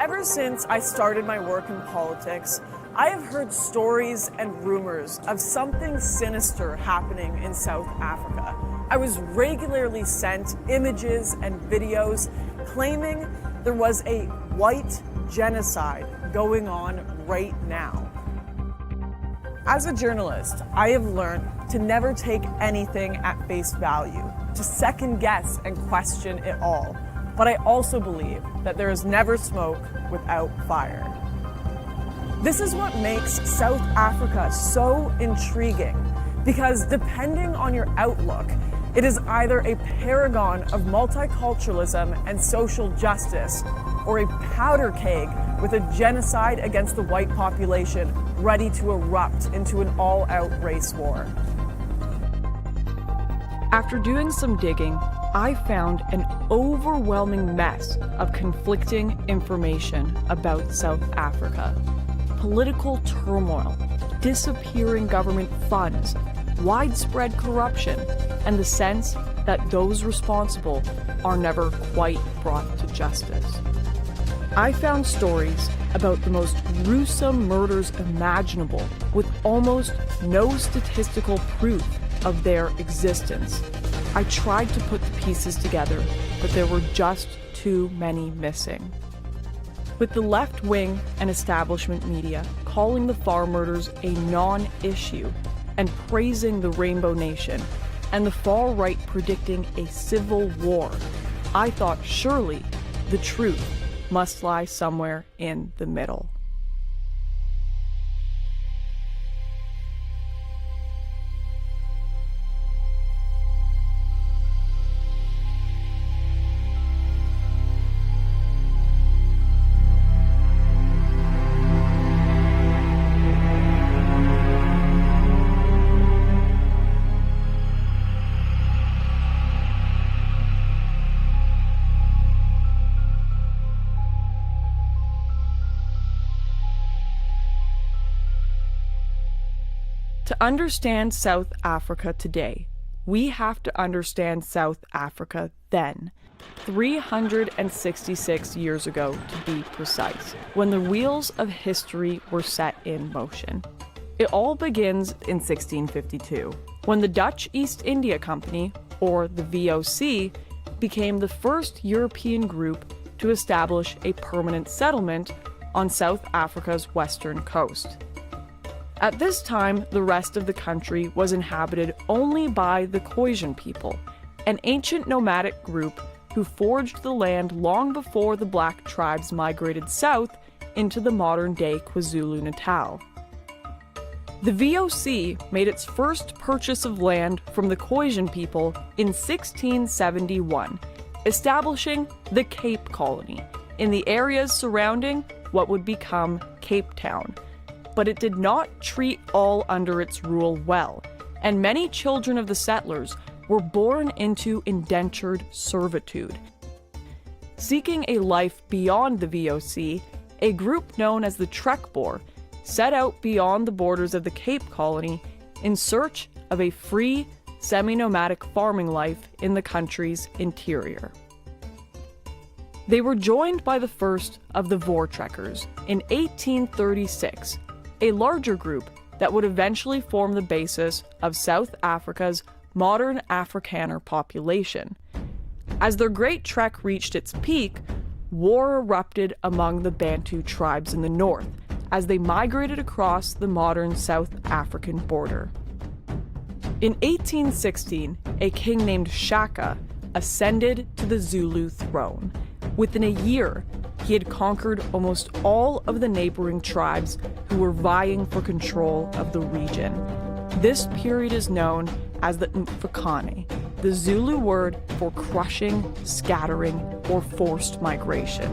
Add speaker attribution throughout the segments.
Speaker 1: Ever since I started my work in politics, I have heard stories and rumors of something sinister happening in South Africa. I was regularly sent images and videos claiming there was a white genocide going on right now. As a journalist, I have learned to never take anything at face value, to second guess and question it all. But I also believe that there is never smoke without fire. This is what makes South Africa so intriguing, because depending on your outlook, it is either a paragon of multiculturalism and social justice, or a powder keg with a genocide against the white population ready to erupt into an all-out race war. After doing some digging, I found an overwhelming mess of conflicting information about South Africa. Political turmoil, disappearing government funds, widespread corruption, and the sense that those responsible are never quite brought to justice. I found stories about the most gruesome murders imaginable, with almost no statistical proof of their existence. I tried to put the pieces together, but there were just too many missing. With the left wing and establishment media calling the farm murders a non-issue and praising the Rainbow Nation, and the far right predicting a civil war, I thought surely the truth must lie somewhere in the middle. To understand South Africa today, we have to understand South Africa then, 366 years ago to be precise, when the wheels of history were set in motion. It all begins in 1652, when the Dutch East India Company, or the VOC, became the first European group to establish a permanent settlement on South Africa's western coast. At this time, the rest of the country was inhabited only by the Khoisan people, an ancient nomadic group who foraged the land long before the black tribes migrated south into the modern-day KwaZulu-Natal. The VOC made its first purchase of land from the Khoisan people in 1671, establishing the Cape Colony in the areas surrounding what would become Cape Town. But it did not treat all under its rule well, and many children of the settlers were born into indentured servitude. Seeking a life beyond the VOC, a group known as the Trekboer set out beyond the borders of the Cape Colony in search of a free, semi-nomadic farming life in the country's interior. They were joined by the first of the Voortrekkers in 1836, a larger group that would eventually form the basis of South Africa's modern Afrikaner population. As their great trek reached its peak, war erupted among the Bantu tribes in the north as they migrated across the modern South African border. In 1816, a king named Shaka ascended to the Zulu throne. Within a year, he had conquered almost all of the neighboring tribes who were vying for control of the region. This period is known as the Mfukane, the Zulu word for crushing, scattering, or forced migration.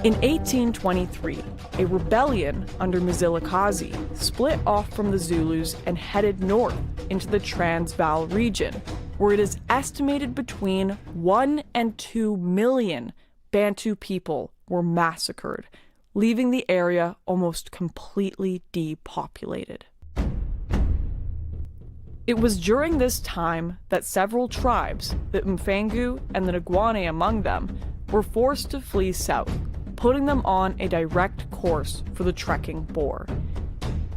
Speaker 1: In 1823, a rebellion under Mzilikazi split off from the Zulus and headed north into the Transvaal region, where it is estimated between 1 and 2 million Bantu people were massacred, leaving the area almost completely depopulated. It was during this time that several tribes, the Mfangu and the Ngwane among them, were forced to flee south, putting them on a direct course for the trekking Boer.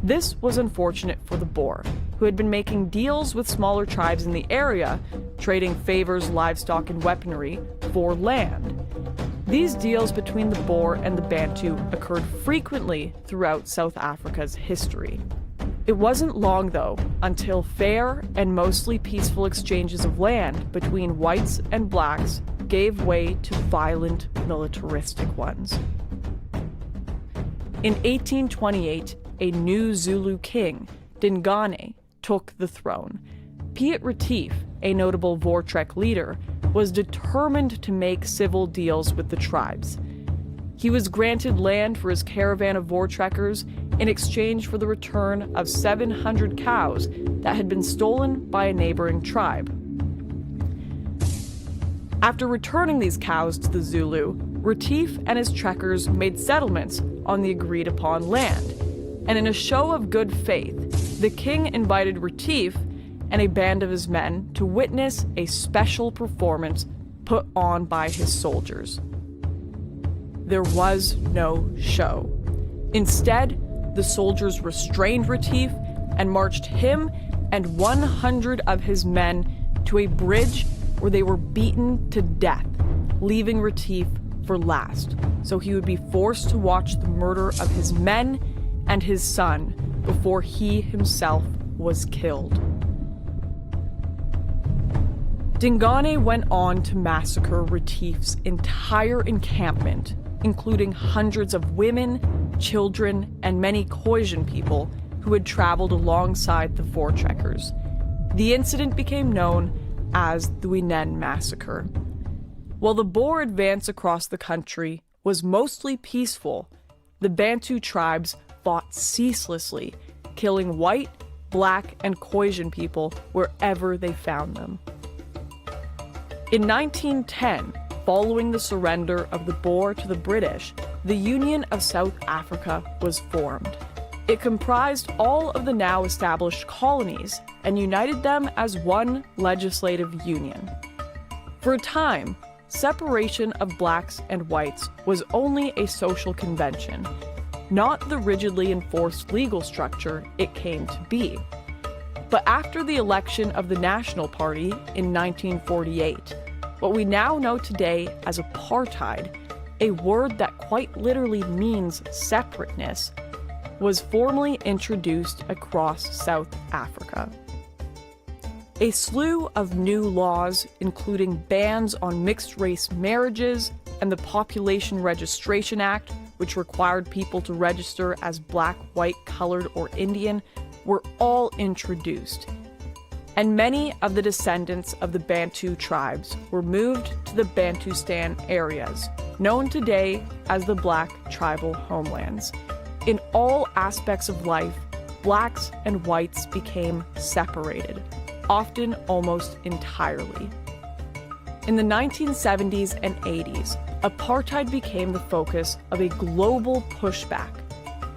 Speaker 1: This was unfortunate for the Boer, who had been making deals with smaller tribes in the area, trading favors, livestock, and weaponry for land. These deals between the Boer and the Bantu occurred frequently throughout South Africa's history. It wasn't long, though, until fair and mostly peaceful exchanges of land between whites and blacks gave way to violent, militaristic ones. In 1828, a new Zulu king, Dingane, took the throne. Piet Retief, a notable Voortrek leader, was determined to make civil deals with the tribes. He was granted land for his caravan of Voortrekkers in exchange for the return of 700 cows that had been stolen by a neighboring tribe. After returning these cows to the Zulu, Retief and his trekkers made settlements on the agreed-upon land, and in a show of good faith, the king invited Retief and a band of his men to witness a special performance put on by his soldiers. There was no show. Instead, the soldiers restrained Retief and marched him and 100 of his men to a bridge where they were beaten to death, leaving Retief for last, so he would be forced to watch the murder of his men and his son before he himself was killed. Dingane went on to massacre Retief's entire encampment, including hundreds of women, children, and many Khoisan people who had traveled alongside the Voortrekkers. The incident became known as the Wenen Massacre. While the Boer advance across the country was mostly peaceful, the Bantu tribes fought ceaselessly, killing white, black, and Khoisan people wherever they found them. In 1910, following the surrender of the Boer to the British, the Union of South Africa was formed. It comprised all of the now established colonies and united them as one legislative union. For a time, separation of blacks and whites was only a social convention, not the rigidly enforced legal structure it came to be. But after the election of the National Party in 1948, what we now know today as apartheid, a word that quite literally means separateness, was formally introduced across South Africa. A slew of new laws, including bans on mixed-race marriages and the Population Registration Act, which required people to register as black, white, colored, or Indian, were all introduced. And many of the descendants of the Bantu tribes were moved to the Bantustan areas, known today as the Black Tribal Homelands. In all aspects of life, blacks and whites became separated, often almost entirely. In the 1970s and 80s, apartheid became the focus of a global pushback.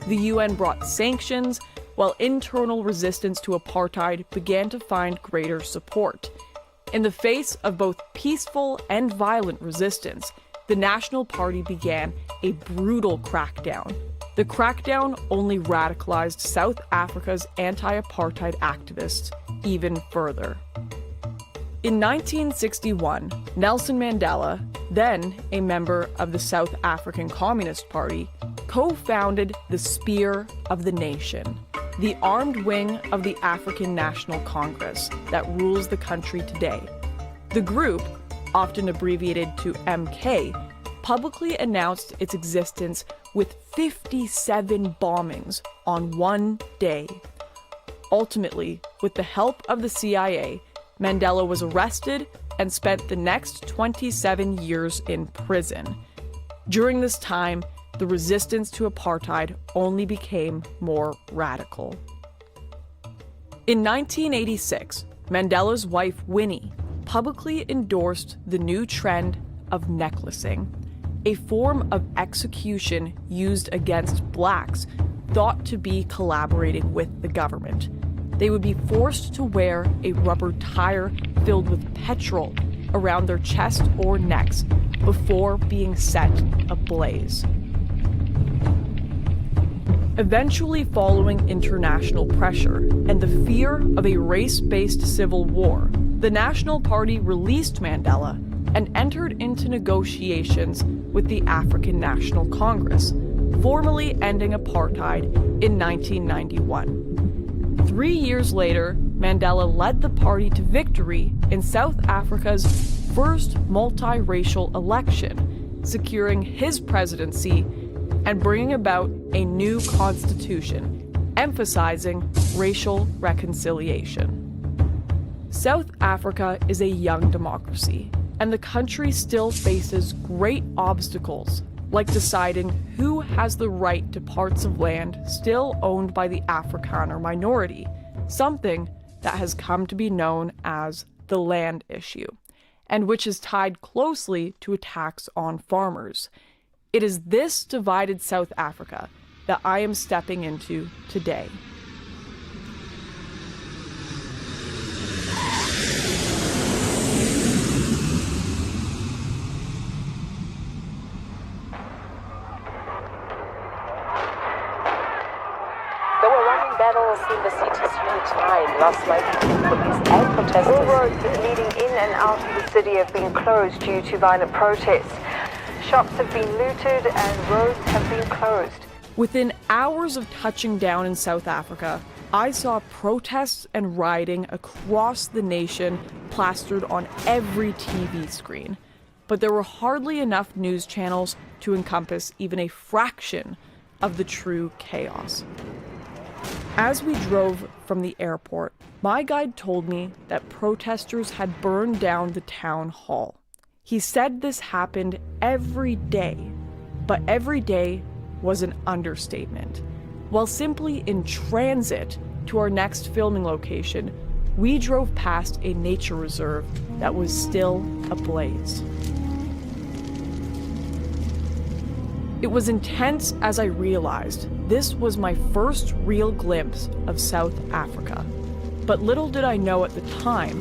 Speaker 1: The UN brought sanctions, while internal resistance to apartheid began to find greater support. In the face of both peaceful and violent resistance, the National Party began a brutal crackdown. The crackdown only radicalized South Africa's anti-apartheid activists even further. In 1961, Nelson Mandela, then a member of the South African Communist Party, co-founded the Spear of the Nation, the armed wing of the African National Congress that rules the country today. The group, often abbreviated to MK, publicly announced its existence with 57 bombings on one day. Ultimately, with the help of the CIA, Mandela was arrested and spent the next 27 years in prison. During this time, the resistance to apartheid only became more radical. In 1986, Mandela's wife Winnie publicly endorsed the new trend of necklacing, a form of execution used against blacks thought to be collaborating with the government. They would be forced to wear a rubber tire filled with petrol around their chest or necks, before being set ablaze. Eventually, following international pressure and the fear of a race-based civil war, the National Party released Mandela and entered into negotiations with the African National Congress, formally ending apartheid in 1991. 3 years later, Mandela led the party to victory in South Africa's first multiracial election, securing his presidency and bringing about a new constitution, emphasizing racial reconciliation. South Africa is a young democracy, and the country still faces great obstacles, like deciding who has the right to parts of land still owned by the Afrikaner minority, something that has come to be known as the land issue, and which is tied closely to attacks on farmers. It is this divided South Africa that I am stepping into today.
Speaker 2: There were running battles in the city's Unit 9 last night between police and protesters. All roads leading in and out of the city have been closed due to violent protests. Shops have been looted and roads have been closed.
Speaker 1: Within hours of touching down in South Africa, I saw protests and rioting across the nation plastered on every TV screen. But there were hardly enough news channels to encompass even a fraction of the true chaos. As we drove from the airport, my guide told me that protesters had burned down the town hall. He said this happened every day, but every day was an understatement. While simply in transit to our next filming location, we drove past a nature reserve that was still ablaze. It was intense as I realized this was my first real glimpse of South Africa. But little did I know at the time,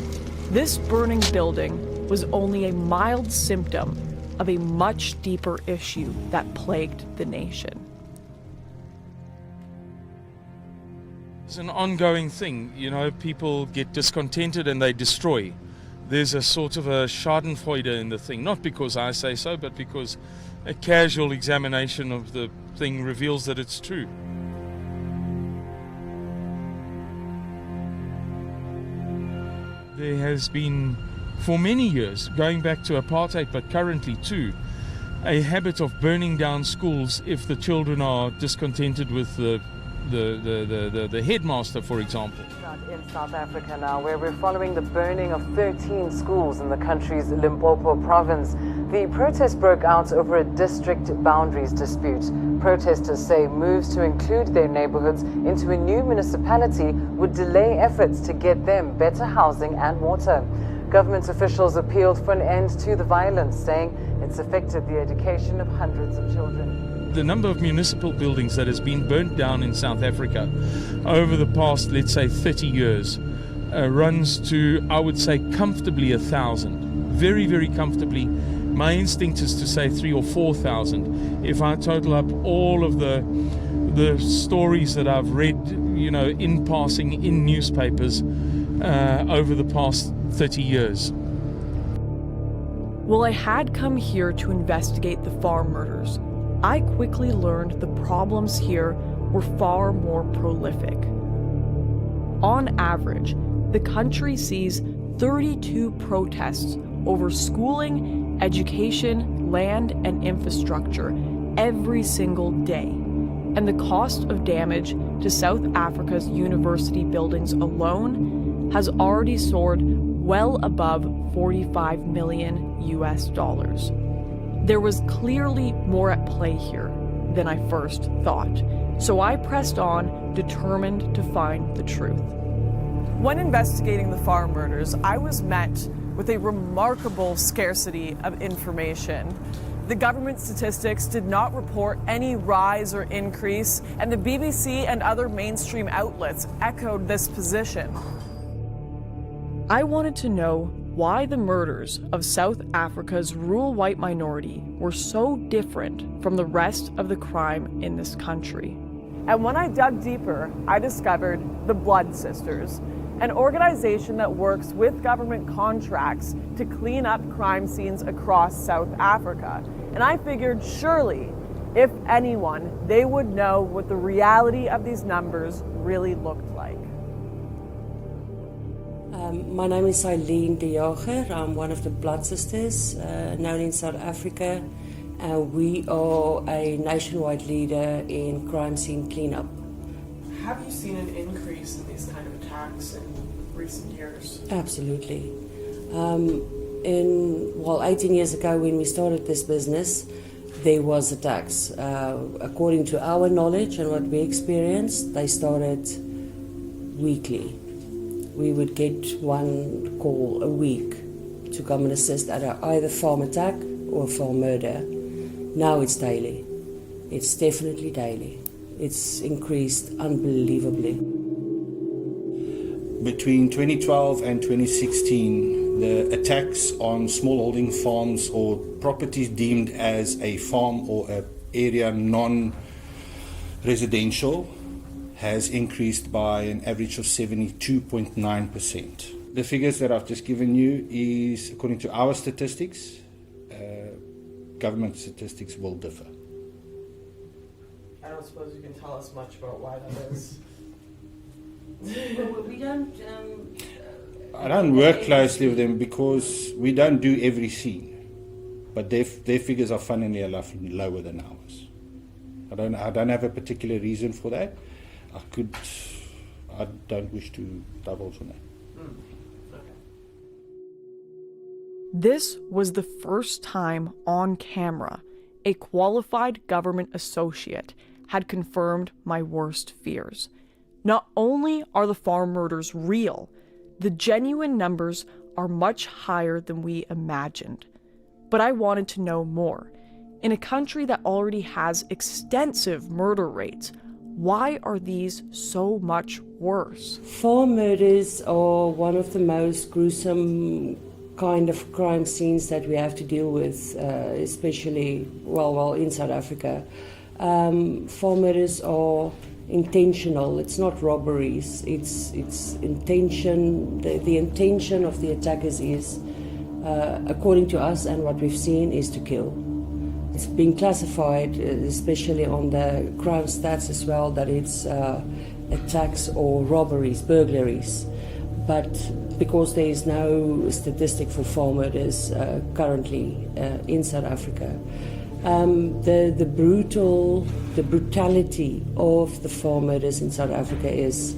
Speaker 1: this burning building was only a mild symptom of a much deeper issue that plagued the nation.
Speaker 3: It's an ongoing thing, people get discontented and they destroy. There's a sort of a schadenfreude in the thing, not because I say so, but because a casual examination of the thing reveals that it's true. There has been, for many years, going back to apartheid, but currently too, a habit of burning down schools if the children are discontented with the headmaster, for example.
Speaker 2: In South Africa now, where we're following the burning of 13 schools in the country's Limpopo province. The protest broke out over a district boundaries dispute. Protesters say moves to include their neighborhoods into a new municipality would delay efforts to get them better housing and water. Government officials appealed for an end to the violence, saying it's affected the education of hundreds of children.
Speaker 3: The number of municipal buildings that has been burnt down in South Africa over the past, let's say, 30 years runs to, I would say, comfortably 1,000. Very, very comfortably. My instinct is to say 3,000 or 4,000. If I total up all of the stories that I've read, in passing in newspapers over the past 30 years.
Speaker 1: While I had come here to investigate the farm murders, I quickly learned the problems here were far more prolific. On average, the country sees 32 protests over schooling, education, land, and infrastructure every single day. And the cost of damage to South Africa's university buildings alone has already soared well above $45 million US. There was clearly more at play here than I first thought, so I pressed on, determined to find the truth. When investigating the farm murders, I was met with a remarkable scarcity of information. The government statistics did not report any rise or increase, and the BBC and other mainstream outlets echoed this position. I wanted to know why the murders of South Africa's rural white minority were so different from the rest of the crime in this country. And when I dug deeper, I discovered the Blood Sisters, an organization that works with government contracts to clean up crime scenes across South Africa. And I figured surely, if anyone, they would know what the reality of these numbers really looked like.
Speaker 4: My name is Eileen de Jager. I'm one of the Blood Sisters, known in South Africa. We are a nationwide leader in crime scene cleanup.
Speaker 1: Have you seen an increase in these kind of attacks in recent years?
Speaker 4: Absolutely. 18 years ago when we started this business, there was attacks. According to our knowledge and what we experienced, they started weekly. We would get one call a week to come and assist at either farm attack or farm murder. Now it's daily. It's definitely daily. It's increased unbelievably.
Speaker 5: Between 2012 and 2016, the attacks on smallholding farms or properties deemed as a farm or an area non-residential has increased by an average of 72.9%. The figures that I've just given you is according to our statistics. Government statistics will differ.
Speaker 1: I don't suppose you can tell us much about why that is.
Speaker 4: We don't...
Speaker 5: I don't work closely with them because we don't do every scene. But their figures are funnily enough lower than ours. I don't have a particular reason for that. I don't wish to divulge on that.
Speaker 1: This was the first time on camera a qualified government associate had confirmed my worst fears. Not only are the farm murders real, the genuine numbers are much higher than we imagined. But I wanted to know more. In a country that already has extensive murder rates, why are these so much worse?
Speaker 4: Farm murders are one of the most gruesome kind of crime scenes that we have to deal with, especially, in South Africa. Farm murders are intentional. It's not robberies. It's intention. The intention of the attackers is, according to us and what we've seen, is to kill. It's been classified, especially on the crime stats as well, that it's attacks or robberies, burglaries. But because there is no statistic for farm murders currently in South Africa, the brutality of the farm murders in South Africa is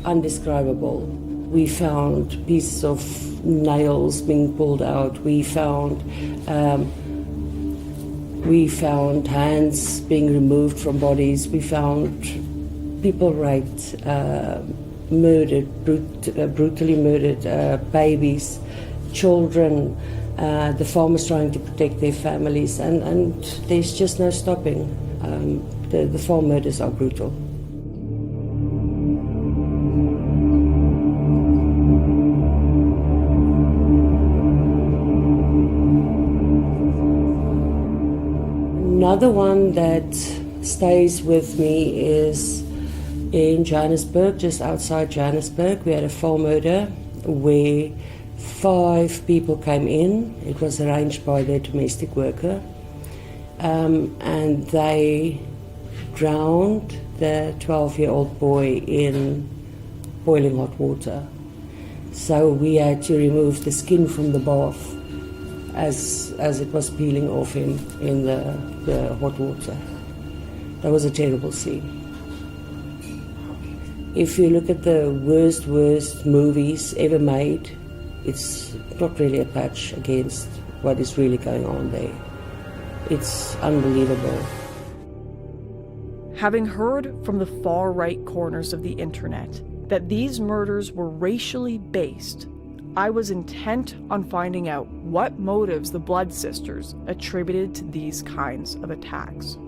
Speaker 4: undescribable. We found pieces of nails being pulled out. We found hands being removed from bodies. We found people raped, murdered, brutally murdered, babies, children, the farmers trying to protect their families, and there's just no stopping. The farm murders are brutal. Another one that stays with me is in Johannesburg, just outside Johannesburg. We had a farm murder where 5 people came in. It was arranged by their domestic worker, and they drowned the 12-year-old boy in boiling hot water. So we had to remove the skin from the bath as it was peeling off him in the hot water. That was a terrible scene. If you look at the worst movies ever made, it's not really a patch against what is really going on there. It's unbelievable.
Speaker 1: Having heard from the far-right corners of the internet that these murders were racially based, I was intent on finding out what motives the Blood Sisters attributed to these kinds of attacks.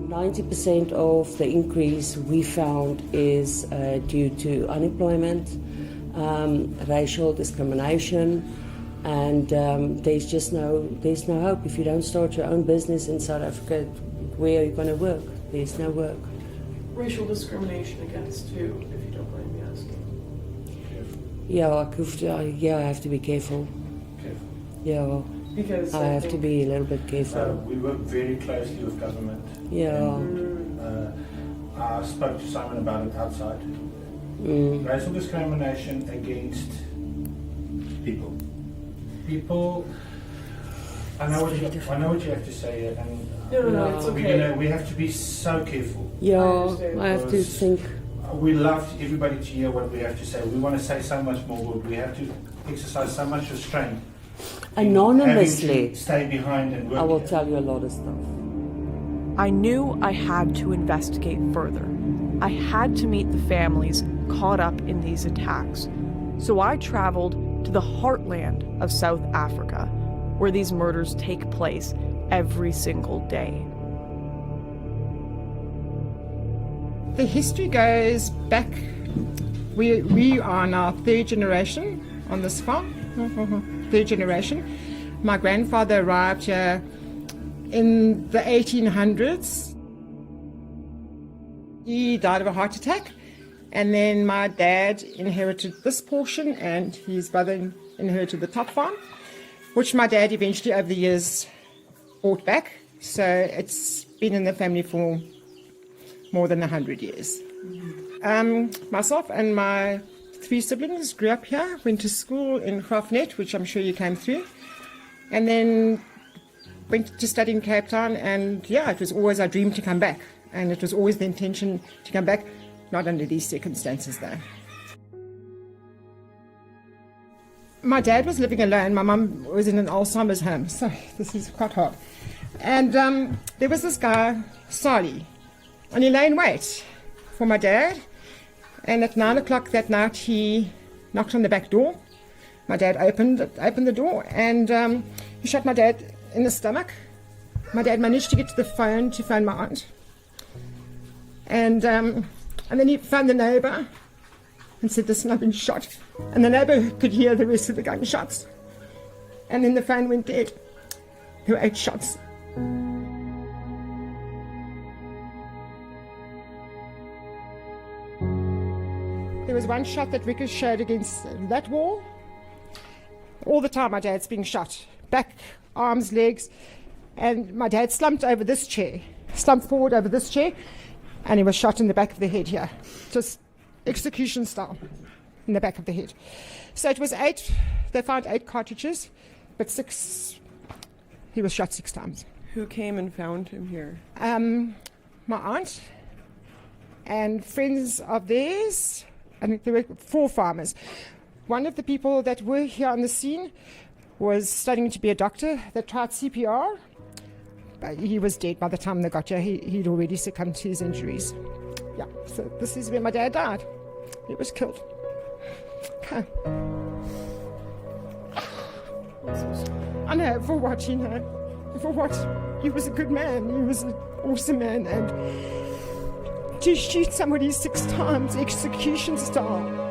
Speaker 4: 90% of the increase we found is due to unemployment, racial discrimination, and there's just no hope. If you don't start your own business in South Africa, where are you going to work? There's no work.
Speaker 1: Racial discrimination against who, if you don't mind me asking?
Speaker 4: I have to be careful. Yeah,
Speaker 1: Because
Speaker 4: I have to be a little bit careful.
Speaker 6: We work very closely with government.
Speaker 4: Yeah.
Speaker 6: I spoke to Simon about it outside. Racial discrimination against people. People. I know what you have to say, and
Speaker 1: No, it's okay.
Speaker 6: we have to be so careful.
Speaker 4: Yeah, I have to think.
Speaker 6: We love everybody to hear what we have to say. We want to say so much more, but we have to exercise so much restraint.
Speaker 4: Anonymously,
Speaker 6: To stay behind and work.
Speaker 4: I will tell you a lot of stuff.
Speaker 1: I knew I had to investigate further. I had to meet the families caught up in these attacks. So I traveled to the heartland of South Africa, where these murders take place every single day.
Speaker 7: The history goes back, we are now third generation on this farm, third generation. My grandfather arrived here in the 1800s. He died of a heart attack, and then my dad inherited this portion and his brother inherited the top farm, which my dad eventually over the years bought back. So it's been in the family for more than 100 years. Myself and my 3 siblings grew up here, went to school in Graafnet, which I'm sure you came through, and then went to study in Cape Town, and it was always our dream to come back, and it was always the intention to come back, not under these circumstances though. My dad was living alone, my mum was in an Alzheimer's home, so this is quite hard. And there was this guy, Sali, and he lay in wait for my dad. And at 9 o'clock that night, he knocked on the back door. My dad opened the door, and he shot my dad in the stomach. My dad managed to get to the phone to phone my aunt. And then he phoned the neighbour and said, "Listen, I've been shot." And the neighbour could hear the rest of the gunshots. And then the phone went dead. There were 8 shots. There was one shot that ricocheted against that wall. All the time my dad's being shot. Back, arms, legs. And my dad slumped over this chair. Slumped forward over this chair. And he was shot in the back of the head here. Just execution style. In the back of the head. So it was 8. They found 8 cartridges. But 6... He was shot 6 times.
Speaker 1: Who came and found him here?
Speaker 7: My aunt. And friends of theirs. I think there were 4 farmers. One of the people that were here on the scene was studying to be a doctor. They tried CPR, but he was dead by the time they got here. He'd already succumbed to his injuries. Yeah, so this is where my dad died. He was killed. Okay. I know, for what, you know. For what? He was a good man. He was an awesome man. And to shoot somebody 6 times, execution style.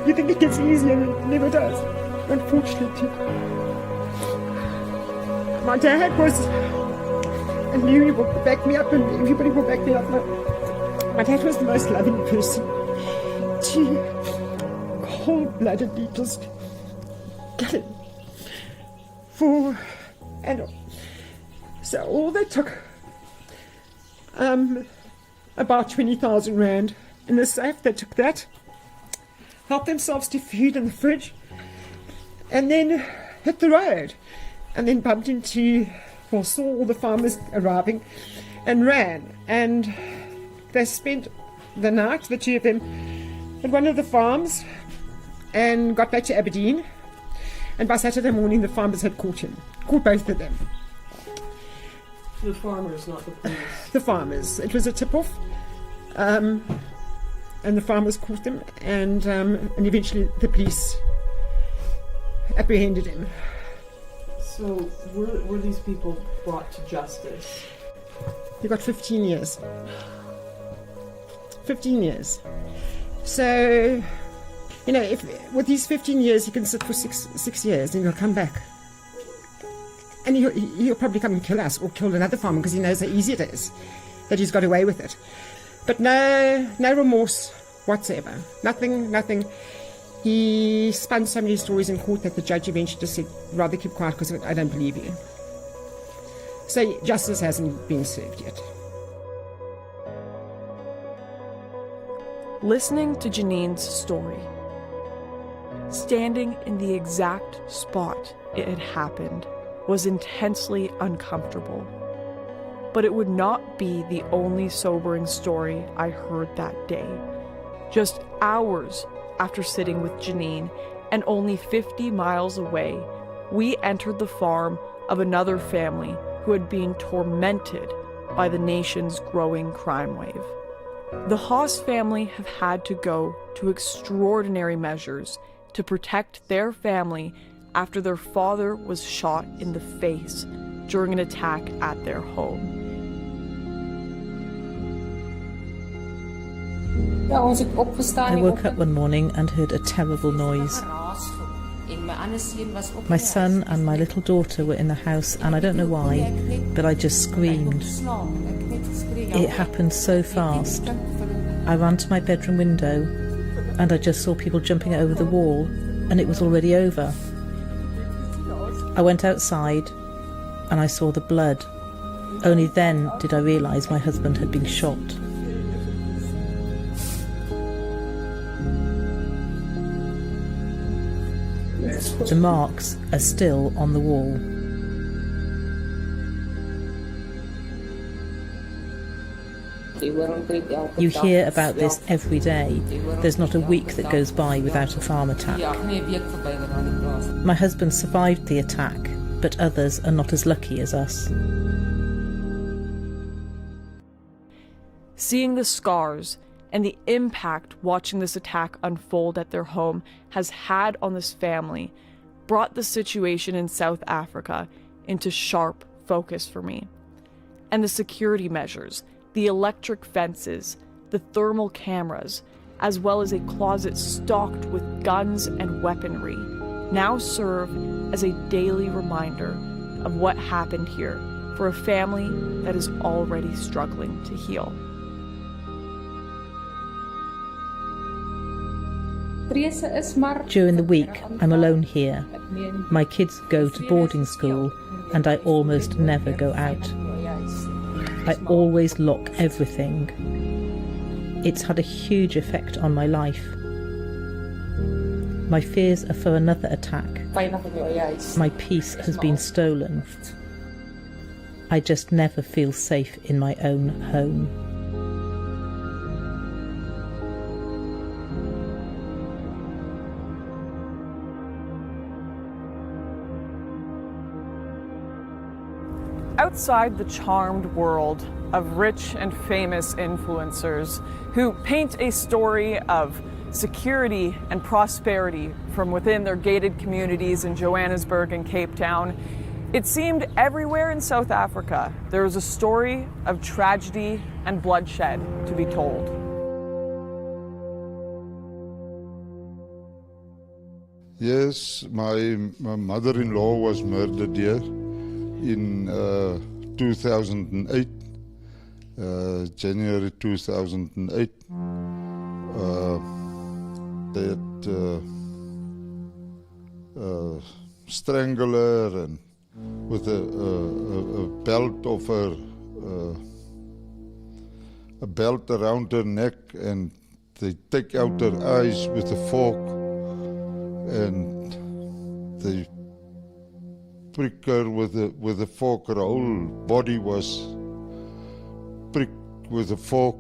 Speaker 7: You think it gets easier, and it never does, unfortunately. My dad was, and you will back me up, and everybody will back me up. My dad was the most loving person. Cold-bloodedly just gutted for, and so all they took about 20,000 rand in the safe. They took that, helped themselves to food in the fridge, and then hit the road, and then bumped into, or saw all the farmers arriving, and ran. And they spent the night, the 2 of them, at one of the farms, and got back to Aberdeen. And by Saturday morning, the farmers had caught both of them.
Speaker 1: The farmers, not the police.
Speaker 7: The farmers. It was a tip-off. and the farmers caught them, and eventually the police apprehended him.
Speaker 1: So were these people brought to justice?
Speaker 7: He got 15 years. 15 years. So, you know, if with these 15 years he can sit for six years, and he'll come back. And he'll probably come and kill us or kill another farmer because he knows how easy it is, that he's got away with it. But no remorse whatsoever. Nothing. He spun so many stories in court that the judge eventually just said, rather keep quiet because I don't believe you. So justice hasn't been served yet.
Speaker 1: Listening to Janine's story, standing in the exact spot it had happened, was intensely uncomfortable. But it would not be the only sobering story I heard that day. Just hours after sitting with Janine, and only 50 miles away, we entered the farm of another family who had been tormented by the nation's growing crime wave. The Haas family have had to go to extraordinary measures to protect their family after their father was shot in the face during an attack at their home.
Speaker 8: I woke up one morning and heard a terrible noise. My son and my little daughter were in the house, and I don't know why, but I just screamed. It happened so fast. I ran to my bedroom window and I just saw people jumping over the wall, and it was already over. I went outside and I saw the blood. Only then did I realise my husband had been shot. The marks are still on the wall. You hear about this every day. There's not a week that goes by without a farm attack. My husband survived the attack, but others are not as lucky as us.
Speaker 1: Seeing the scars and the impact watching this attack unfold at their home has had on this family brought the situation in South Africa into sharp focus for me. And the security measures, the electric fences, the thermal cameras, as well as a closet stocked with guns and weaponry, now serve as a daily reminder of what happened here for a family that is already struggling to heal.
Speaker 8: During the week, I'm alone here. My kids go to boarding school, and I almost never go out. I always lock everything. It's had a huge effect on my life. My fears are for another attack. My peace has been stolen. I just never feel safe in my own home.
Speaker 1: Outside the charmed world of rich and famous influencers who paint a story of security and prosperity from within their gated communities in Johannesburg and Cape Town, it seemed everywhere in South Africa there was a story of tragedy and bloodshed to be told.
Speaker 9: Yes, my mother-in-law was murdered here in 2008, January 2008. They had strangled her and with a belt of her, a belt around her neck, and they take out her eyes with a fork, and they prick her with a fork. Her whole body was pricked with a fork,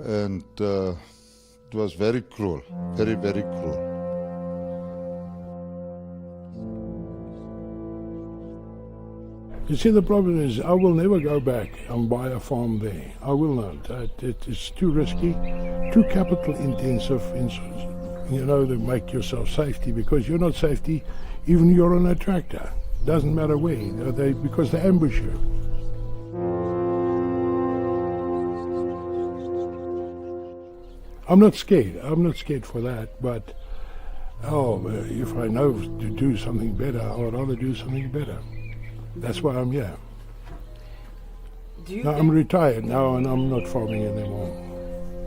Speaker 9: and it was very cruel, very, very cruel.
Speaker 10: You see, the problem is I will never go back and buy a farm there. I will not. It is too risky, too capital intensive, to make yourself safety, because you're not safety even you're on a tractor. Doesn't matter where, because they ambush you. I'm not scared. I'm not scared for that, but if I know to do something better, I would rather do something better. That's why I'm here. I'm retired now and I'm not farming anymore.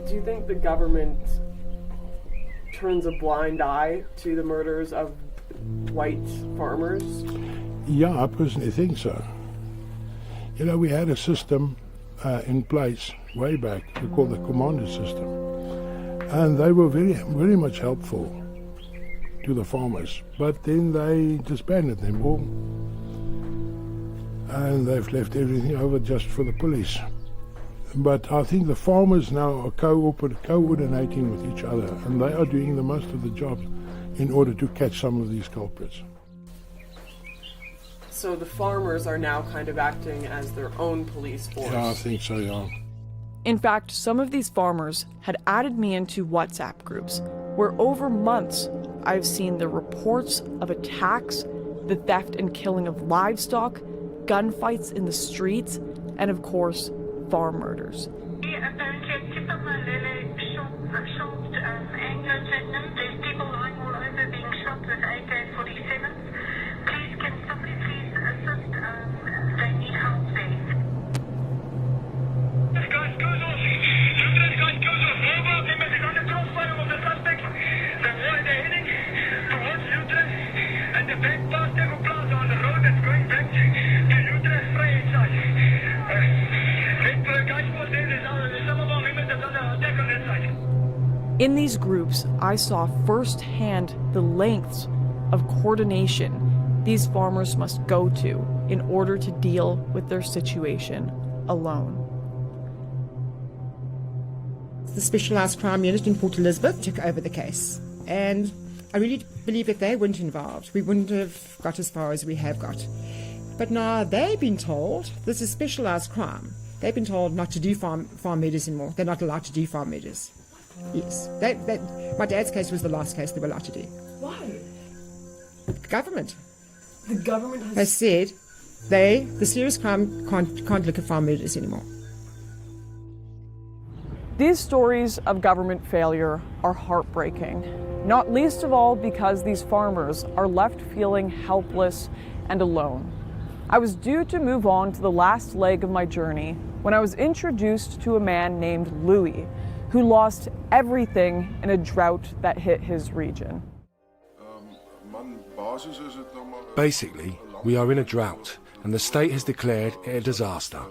Speaker 11: Do you think the government turns a blind eye to the murders of white farmers?
Speaker 10: Yeah, I personally think so. We had a system in place way back, we call the commander system, and they were very, very much helpful to the farmers, but then they disbanded them all, and they've left everything over just for the police. But I think the farmers now are coordinating with each other, and they are doing the most of the job in order to catch some of these culprits.
Speaker 11: So the farmers are now kind of acting as their own police force.
Speaker 10: Yeah, I think so, yeah.
Speaker 1: In fact, some of these farmers had added me into WhatsApp groups, where over months I've seen the reports of attacks, the theft and killing of livestock, gunfights in the streets, and of course, farm murders. In these groups, I saw firsthand the lengths of coordination these farmers must go to in order to deal with their situation alone.
Speaker 7: The Specialised Crime Unit in Port Elizabeth took over the case, and I really believe if they weren't involved, we wouldn't have got as far as we have got. But now they've been told, this is specialised crime, they've been told not to do farm murders anymore. They're not allowed to do farm murders. Yes. My dad's case was the last case they were allowed to do.
Speaker 11: Why?
Speaker 7: The government.
Speaker 11: The government
Speaker 7: has said the serious crime can't look at farm murders anymore.
Speaker 1: These stories of government failure are heartbreaking, not least of all because these farmers are left feeling helpless and alone. I was due to move on to the last leg of my journey when I was introduced to a man named Louis, who lost everything in a drought that hit his region.
Speaker 12: Basically, we are in a drought, and the state has declared it a disaster.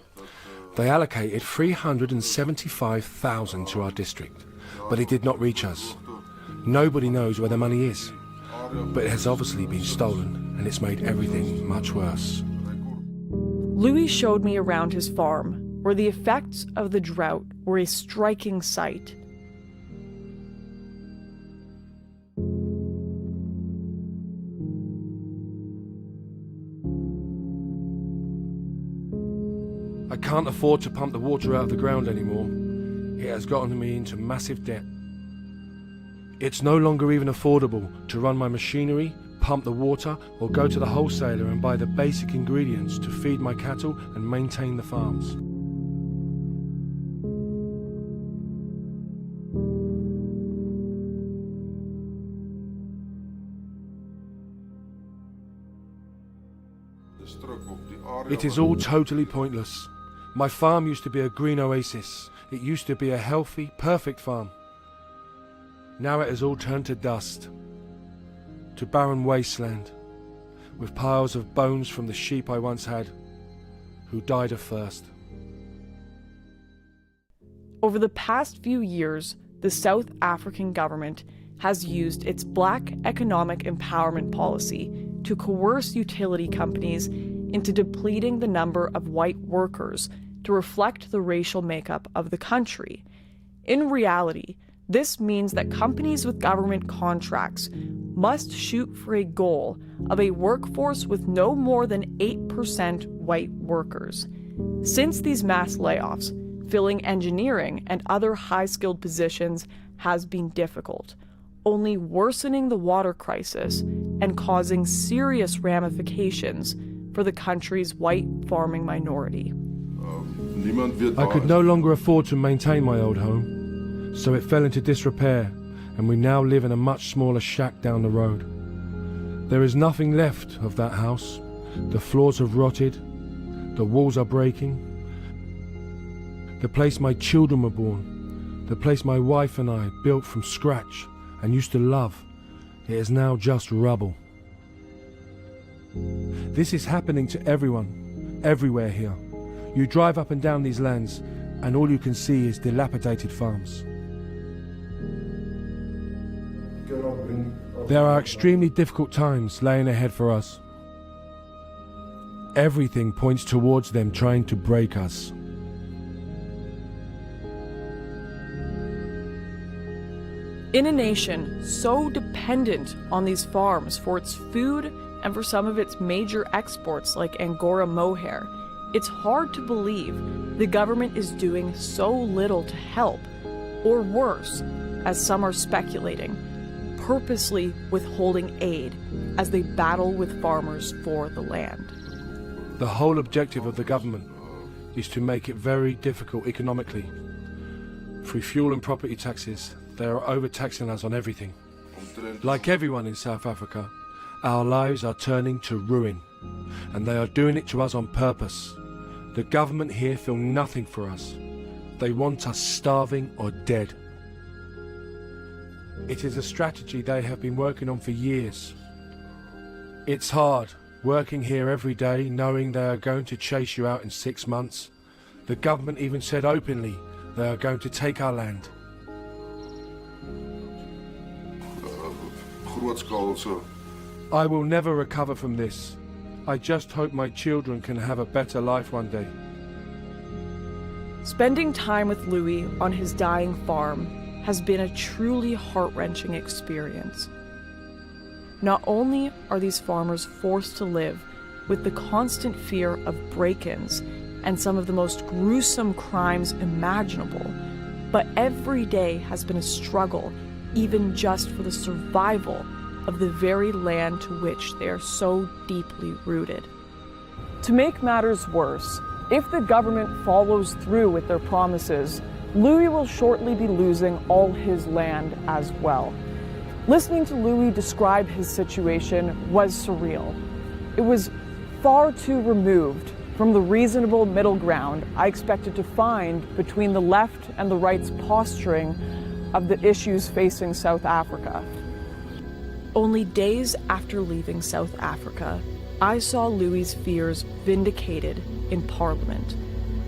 Speaker 12: They allocated 375,000 to our district, but it did not reach us. Nobody knows where the money is, but it has obviously been stolen, and it's made everything much worse.
Speaker 1: Louis showed me around his farm, where the effects of the drought were a striking sight.
Speaker 12: I can't afford to pump the water out of the ground anymore. It has gotten me into massive debt. It's no longer even affordable to run my machinery, pump the water, or go to the wholesaler and buy the basic ingredients to feed my cattle and maintain the farms. It is all totally pointless. My farm used to be a green oasis. It used to be a healthy, perfect farm. Now it has all turned to dust, to barren wasteland, with piles of bones from the sheep I once had, who died of thirst.
Speaker 1: Over the past few years, the South African government has used its Black economic empowerment policy to coerce utility companies into depleting the number of white workers to reflect the racial makeup of the country. In reality, this means that companies with government contracts must shoot for a goal of a workforce with no more than 8% white workers. Since these mass layoffs, filling engineering and other high-skilled positions has been difficult, only worsening the water crisis and causing serious ramifications for the country's white farming minority.
Speaker 12: I could no longer afford to maintain my old home, so it fell into disrepair, and we now live in a much smaller shack down the road. There is nothing left of that house. The floors have rotted, the walls are breaking. The place my children were born, the place my wife and I built from scratch and used to love, it is now just rubble. This is happening to everyone, everywhere here. You drive up and down these lands, and all you can see is dilapidated farms. There are extremely difficult times laying ahead for us. Everything points towards them trying to break us.
Speaker 1: In a nation so dependent on these farms for its food and for some of its major exports like Angora mohair, it's hard to believe the government is doing so little to help, or worse, as some are speculating, purposely withholding aid as they battle with farmers for the land.
Speaker 12: The whole objective of the government is to make it very difficult economically. Through fuel and property taxes, they are overtaxing us on everything. Like everyone in South Africa, our lives are turning to ruin, and they are doing it to us on purpose. The government here feel nothing for us. They want us starving or dead. It is a strategy they have been working on for years. It's hard, working here every day, knowing they are going to chase you out in 6 months. The government even said openly they are going to take our land. I will never recover from this. I just hope my children can have a better life one day.
Speaker 1: Spending time with Louis on his dying farm has been a truly heart-wrenching experience. Not only are these farmers forced to live with the constant fear of break-ins and some of the most gruesome crimes imaginable, but every day has been a struggle even just for the survival of the very land to which they are so deeply rooted. To make matters worse, if the government follows through with their promises, Louis will shortly be losing all his land as well. Listening to Louis describe his situation was surreal. It was far too removed from the reasonable middle ground I expected to find between the left and the right's posturing of the issues facing South Africa. Only days after leaving South Africa, I saw Louis' fears vindicated in Parliament.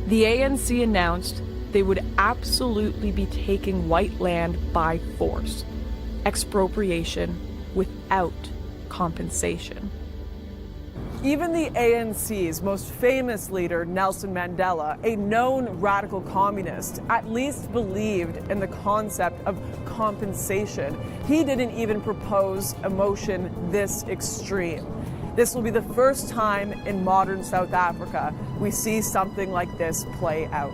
Speaker 1: The ANC announced they would absolutely be taking white land by force, expropriation without compensation. Even the ANC's most famous leader, Nelson Mandela, a known radical communist, at least believed in the concept of compensation. He didn't even propose a motion this extreme. This will be the first time in modern South Africa we see something like this play out.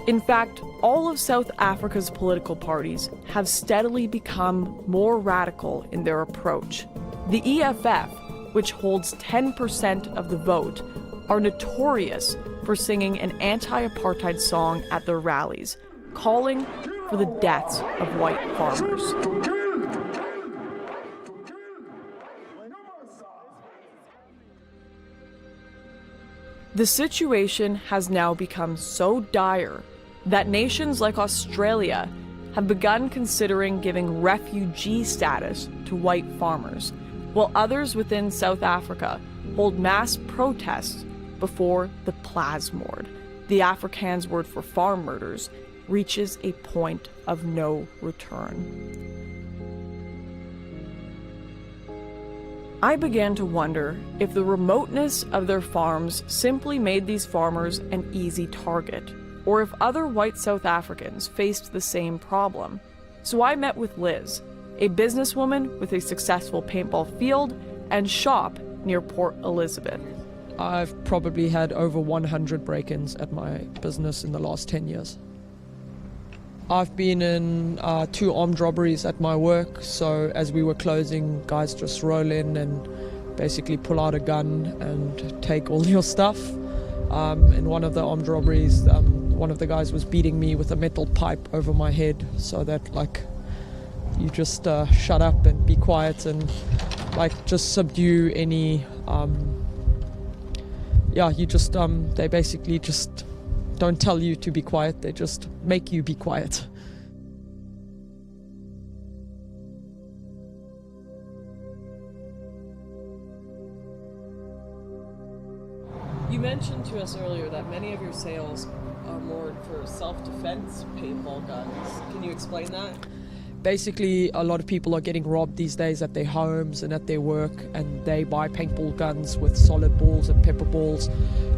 Speaker 1: In fact, all of South Africa's political parties have steadily become more radical in their approach. The EFF, which holds 10% of the vote, are notorious for singing an anti-apartheid song at their rallies, calling for the deaths of white farmers. The situation has now become so dire that nations like Australia have begun considering giving refugee status to white farmers, while others within South Africa hold mass protests before the plasmoord, the Afrikaans word for farm murders, reaches a point of no return. I began to wonder if the remoteness of their farms simply made these farmers an easy target, or if other white South Africans faced the same problem. So I met with Liz, a businesswoman with a successful paintball field and shop near Port Elizabeth.
Speaker 13: I've probably had over 100 break-ins at my business in the last 10 years. I've been in 2 armed robberies at my work, so as we were closing, guys just roll in and basically pull out a gun and take all your stuff. In one of the armed robberies, one of the guys was beating me with a metal pipe over my head, so that you just shut up and be quiet and just subdue any they basically just don't tell you to be quiet, they just make you be quiet.
Speaker 1: You mentioned to us earlier that many of your sales are more for self-defense paintball guns. Can you explain that?
Speaker 13: Basically, a lot of people are getting robbed these days at their homes and at their work, and they buy paintball guns with solid balls and pepper balls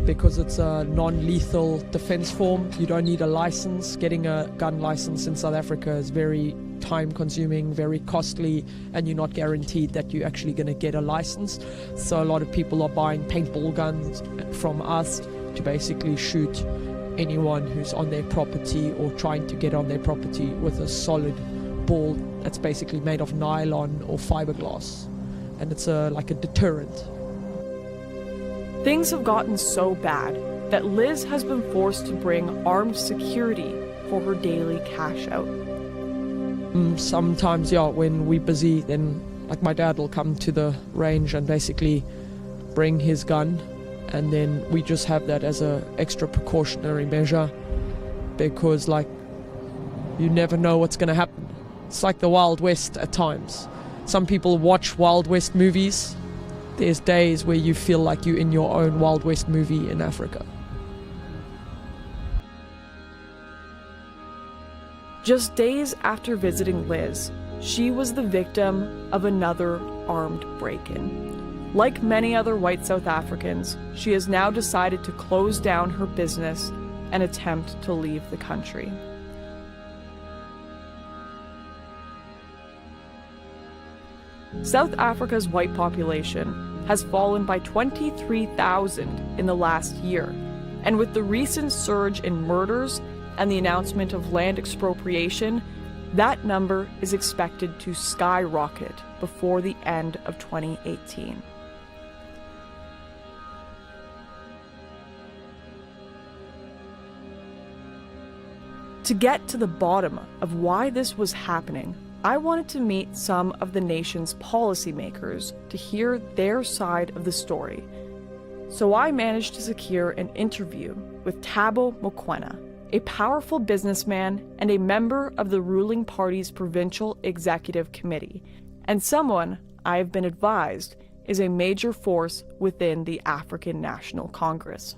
Speaker 13: because it's a non-lethal defense form. You don't need a license. Getting a gun license in South Africa is very time-consuming, very costly, and you're not guaranteed that you're actually going to get a license. So a lot of people are buying paintball guns from us to basically shoot anyone who's on their property or trying to get on their property with a solid ball that's basically made of nylon or fiberglass, and it's like a deterrent.
Speaker 1: Things have gotten so bad that Liz has been forced to bring armed security for her daily cash out.
Speaker 13: Sometimes, when we're busy, then my dad will come to the range and basically bring his gun, and then we just have that as a extra precautionary measure because you never know what's going to happen. It's like the Wild West at times. Some people watch Wild West movies. There's days where you feel like you're in your own Wild West movie in Africa.
Speaker 1: Just days after visiting Liz, she was the victim of another armed break-in. Like many other white South Africans, she has now decided to close down her business and attempt to leave the country. South Africa's white population has fallen by 23,000 in the last year, and with the recent surge in murders and the announcement of land expropriation, that number is expected to skyrocket before the end of 2018. To get to the bottom of why this was happening, I wanted to meet some of the nation's policymakers to hear their side of the story. So I managed to secure an interview with Thabo Mokoena, a powerful businessman and a member of the ruling party's provincial executive committee, and someone I have been advised is a major force within the African National Congress.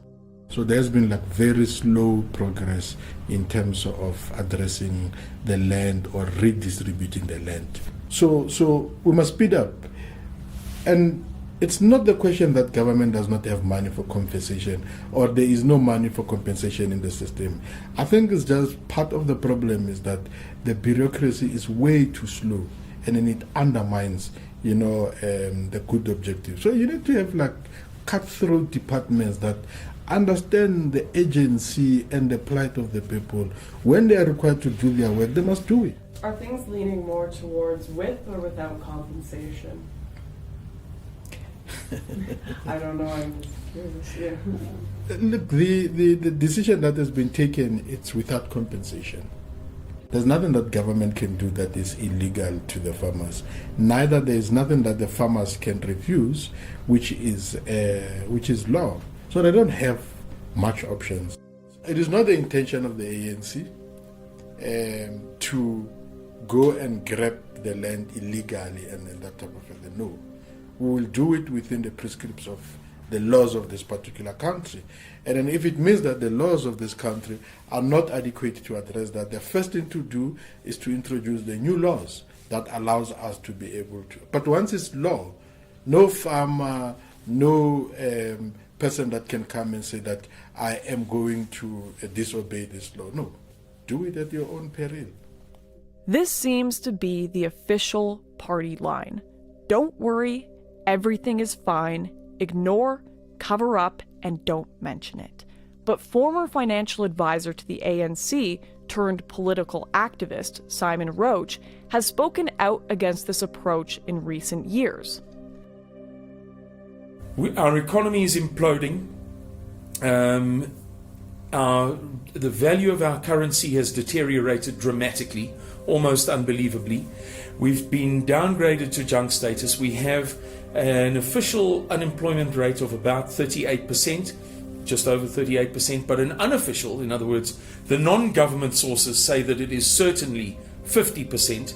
Speaker 6: So there's been very slow progress in terms of addressing the land or redistributing the land. So we must speed up. And it's not the question that government does not have money for compensation or there is no money for compensation in the system. I think it's just part of the problem is that the bureaucracy is way too slow and then it undermines, the good objective. So you need to have cutthroat departments that understand the agency and the plight of the people. When they are required to do their work, they must do it.
Speaker 11: Are things leaning more towards with or without compensation? I don't know, I'm just curious. Yeah.
Speaker 6: Look, the decision that has been taken, it's without compensation. There's nothing that government can do that is illegal to the farmers. Neither there is nothing that the farmers can refuse, which is law. So they don't have much options. It is not the intention of the ANC to go and grab the land illegally and that type of thing. No. We will do it within the prescripts of the laws of this particular country. And then if it means that the laws of this country are not adequate to address that, the first thing to do is to introduce the new laws that allows us to be able to. But once it's law, no farmer, no person that can come and say that I am going to disobey this law. No, do it at your own peril.
Speaker 1: This seems to be the official party line. Don't worry, everything is fine. Ignore, cover up, and don't mention it. But former financial advisor to the ANC turned political activist Simon Roach has spoken out against this approach in recent years.
Speaker 3: Our economy is imploding. The value of our currency has deteriorated dramatically, almost unbelievably. We've been downgraded to junk status. We have an official unemployment rate of about 38%, just over 38%, but an unofficial, in other words, the non-government sources say that it is certainly 50%.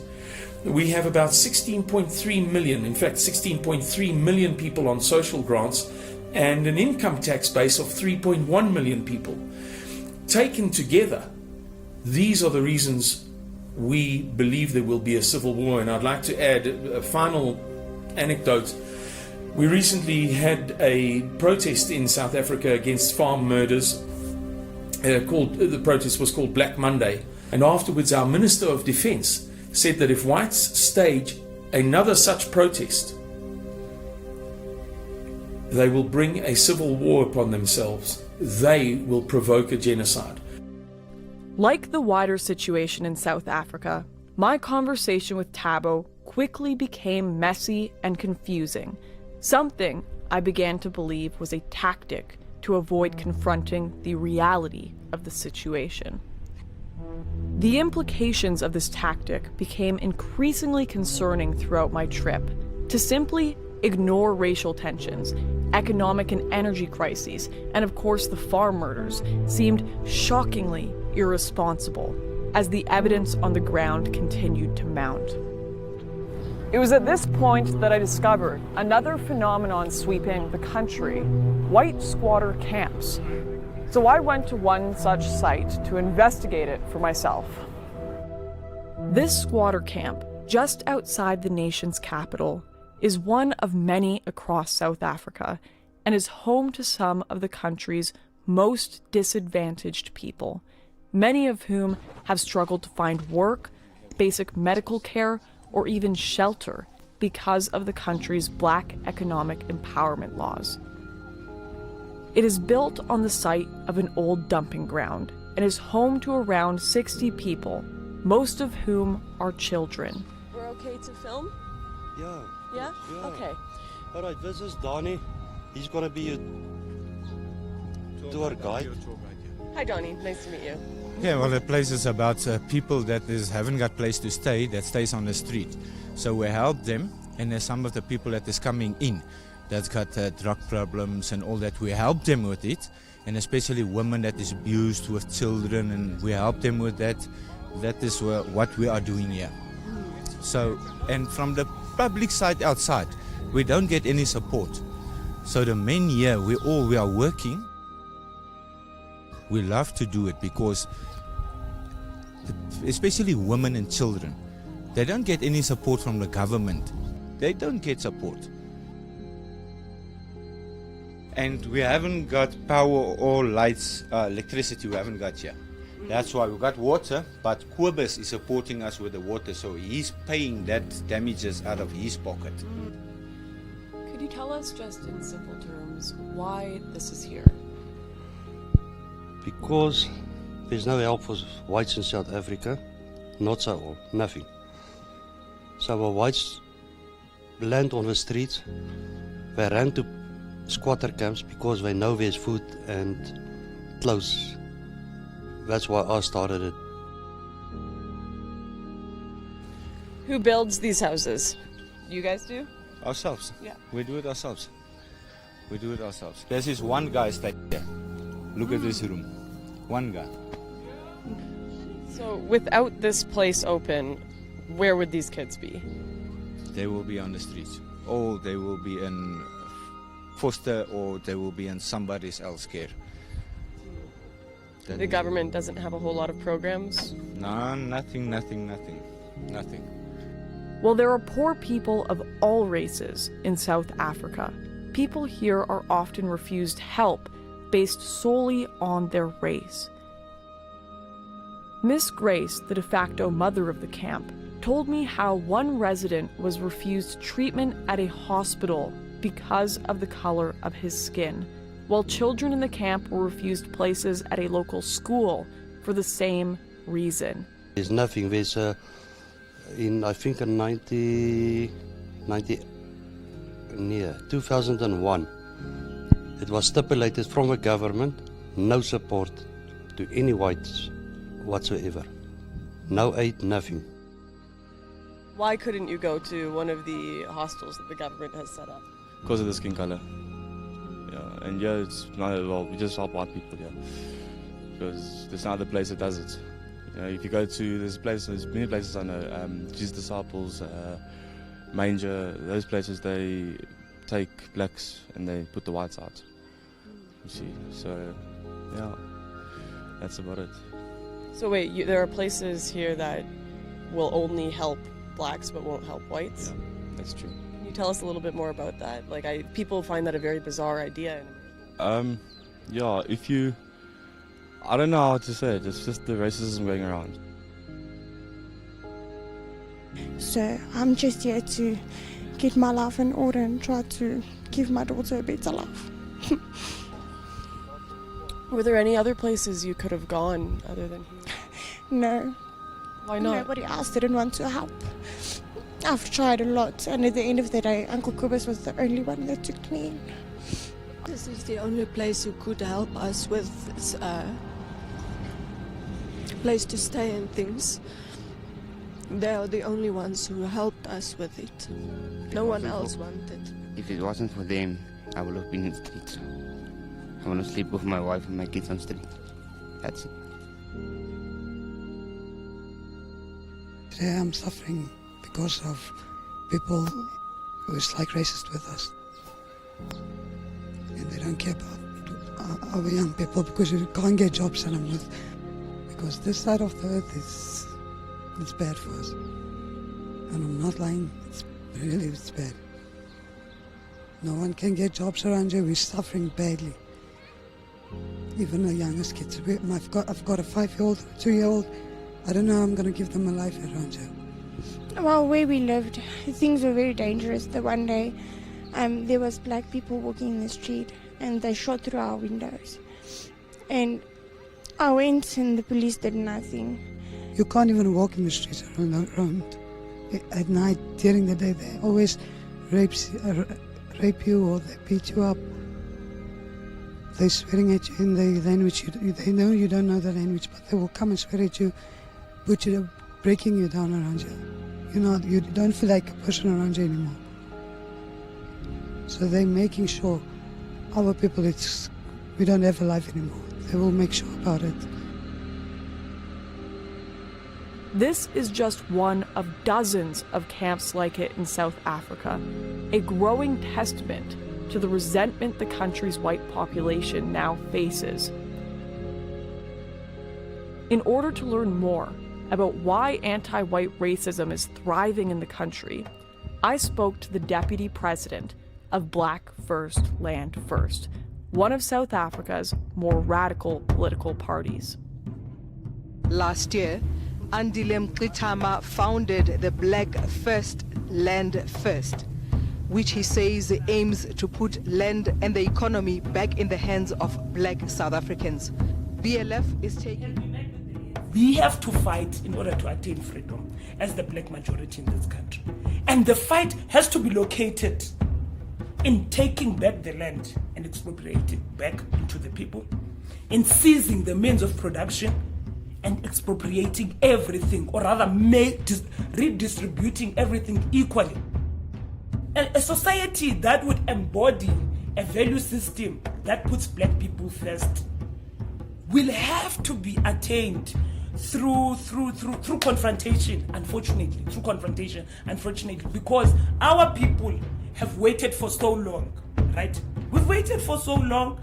Speaker 3: We have about 16.3 million, in fact 16.3 million people on social grants and an income tax base of 3.1 million people. Taken together, these are the reasons we believe there will be a civil war. And I'd like to add a final anecdote. We recently had a protest in South Africa against farm murders. The protest was called Black Monday. And afterwards our Minister of Defence said that if whites stage another such protest, they will bring a civil war upon themselves. They will provoke a genocide.
Speaker 1: Like the wider situation in South Africa, my conversation with Thabo quickly became messy and confusing, something I began to believe was a tactic to avoid confronting the reality of the situation. The implications of this tactic became increasingly concerning throughout my trip. To simply ignore racial tensions, economic and energy crises, and of course the farm murders seemed shockingly irresponsible as the evidence on the ground continued to mount. It was at this point that I discovered another phenomenon sweeping the country: white squatter camps. So I went to one such site to investigate it for myself. This squatter camp, just outside the nation's capital, is one of many across South Africa and is home to some of the country's most disadvantaged people, many of whom have struggled to find work, basic medical care, or even shelter because of the country's black economic empowerment laws. It is built on the site of an old dumping ground and is home to around 60 people, most of whom are children.
Speaker 14: We're okay to film?
Speaker 15: Yeah.
Speaker 14: Yeah?
Speaker 15: Yeah.
Speaker 14: Okay.
Speaker 15: All right, this is Donnie. He's going to be a tour guide.
Speaker 14: Hi, Donnie. Nice to meet you.
Speaker 16: Yeah, well, the place is about people that haven't got place to stay, that stays on the street. So we help them, and there's some of the people that is coming in that's got drug problems and all that. We help them with it, and especially women that is abused with children, and we help them with that. That is what we are doing here. So, and from the public side outside, we don't get any support. So the men here, we are working. We love to do it because, especially women and children, they don't get any support from the government. They don't get support. And we haven't got power or lights, electricity we haven't got here. That's why we got water, but Kobus is supporting us with the water, so he's paying that damages out of his pocket.
Speaker 14: Could you tell us just in simple terms why this is here?
Speaker 15: Because there's no help for whites in South Africa, not so all, nothing. So our whites land on the streets, they ran to squatter camps because they know there's food and clothes. That's why I started it.
Speaker 14: Who builds these houses? You guys do?
Speaker 16: Ourselves.
Speaker 14: Yeah.
Speaker 16: We do it ourselves. We do it ourselves. There's this one guy stay here. Look at this room. One guy.
Speaker 14: So without this place open, where would these kids be?
Speaker 16: They will be on the streets. Or they will be in foster, or they will be in somebody else's care.
Speaker 14: The government doesn't have a whole lot of programs?
Speaker 16: No, nothing.
Speaker 1: Well, there are poor people of all races in South Africa. People here are often refused help based solely on their race. Miss Grace, the de facto mother of the camp, told me how one resident was refused treatment at a hospital because of the color of his skin, while children in the camp were refused places at a local school for the same reason.
Speaker 15: There's nothing. There's I think in 2001, it was stipulated from the government, no support to any whites whatsoever. No aid, nothing.
Speaker 14: Why couldn't you go to one of the hostels that the government has set up?
Speaker 17: Because of the skin color. Yeah, and yeah, it's not at all. We just help white people here. Because there's no other place that does it. You know, if you go to, there's many places I know, Jesus Disciples, Manger, those places, they take blacks and they put the whites out. You see, so yeah, that's about it.
Speaker 14: So wait, there are places here that will only help blacks but won't help whites?
Speaker 17: Yeah, that's true.
Speaker 14: Can you tell us a little bit more about that? Like, people find that a very bizarre idea.
Speaker 17: Yeah, if you, I don't know how to say it, it's just the racism going around.
Speaker 18: So I'm just here to get my life in order and try to give my daughter a better life.
Speaker 14: Were there any other places you could have gone other than here?
Speaker 18: No.
Speaker 14: Why not?
Speaker 18: Nobody else didn't want to help. I've tried a lot, and at the end of the day, Uncle Kubus was the only one that took me in.
Speaker 19: This is the only place who could help us with place to stay and things. They are the only ones who helped us with it. No one else wanted.
Speaker 20: If it wasn't for them, I would have been in the streets. I want to sleep with my wife and my kids on the street. That's it.
Speaker 21: Today I'm suffering because of people who is like racist with us. And they don't care about our young people because you can't get jobs and I'm with. Because this side of the earth it's bad for us. And I'm not lying, it's bad. No one can get jobs around here, we're suffering badly. Even the youngest kids. I've got a 5-year-old, a 2-year-old. I don't know how I'm going to give them a life around here.
Speaker 18: Well, where we lived, things were very dangerous. The one day, there was black people walking in the street and they shot through our windows. And I went and the police did nothing.
Speaker 21: You can't even walk in the streets around. At night, during the day, they always rape you or they beat you up. They're swearing at you in the language. They know you don't know the language, but they will come and swear at you, breaking you down around you. You don't feel like a person around you anymore. So they're making sure our people, we don't have a life anymore. They will make sure about it.
Speaker 1: This is just one of dozens of camps like it in South Africa, a growing testament to the resentment the country's white population now faces. In order to learn more about why anti-white racism is thriving in the country, I spoke to the deputy president of Black First, Land First, one of South Africa's more radical political parties.
Speaker 22: Last year, Andile Mqitama founded the Black First, Land First, which he says aims to put land and the economy back in the hands of black South Africans. BLF is taking...
Speaker 23: We have to fight in order to attain freedom as the black majority in this country. And the fight has to be located in taking back the land and expropriating back into the people, in seizing the means of production and expropriating everything, or rather redistributing everything equally. And a society that would embody a value system that puts black people first will have to be attained through confrontation, unfortunately, because our people have waited for so long, right? We've waited for so long,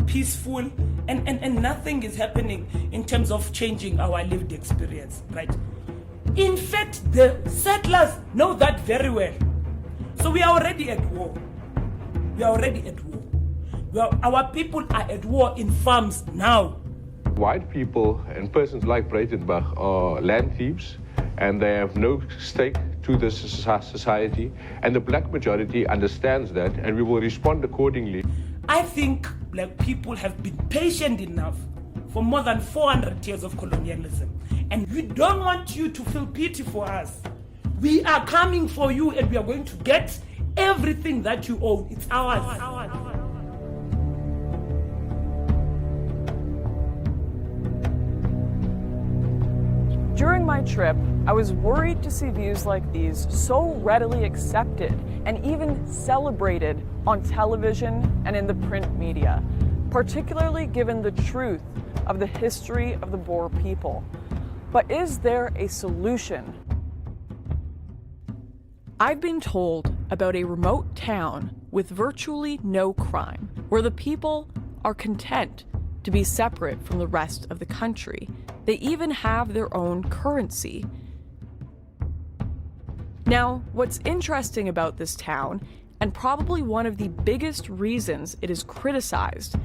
Speaker 23: peaceful, and nothing is happening in terms of changing our lived experience, right? In fact, the settlers know that very well. So we are already at war. Our people are at war in farms now.
Speaker 2: White people and persons like Breitenbach are land thieves, and they have no stake to this society, and the black majority understands that, and we will respond accordingly.
Speaker 23: I think black people have been patient enough for more than 400 years of colonialism, and we don't want you to feel pity for us. We are coming for you, and we are going to get everything that you own. It's ours.
Speaker 1: During my trip, I was worried to see views like these so readily accepted and even celebrated on television and in the print media, particularly given the truth of the history of the Boer people. But is there a solution? I've been told about a remote town with virtually no crime, where the people are content to be separate from the rest of the country. They even have their own currency. Now, what's interesting about this town, and probably one of the biggest reasons it is criticized,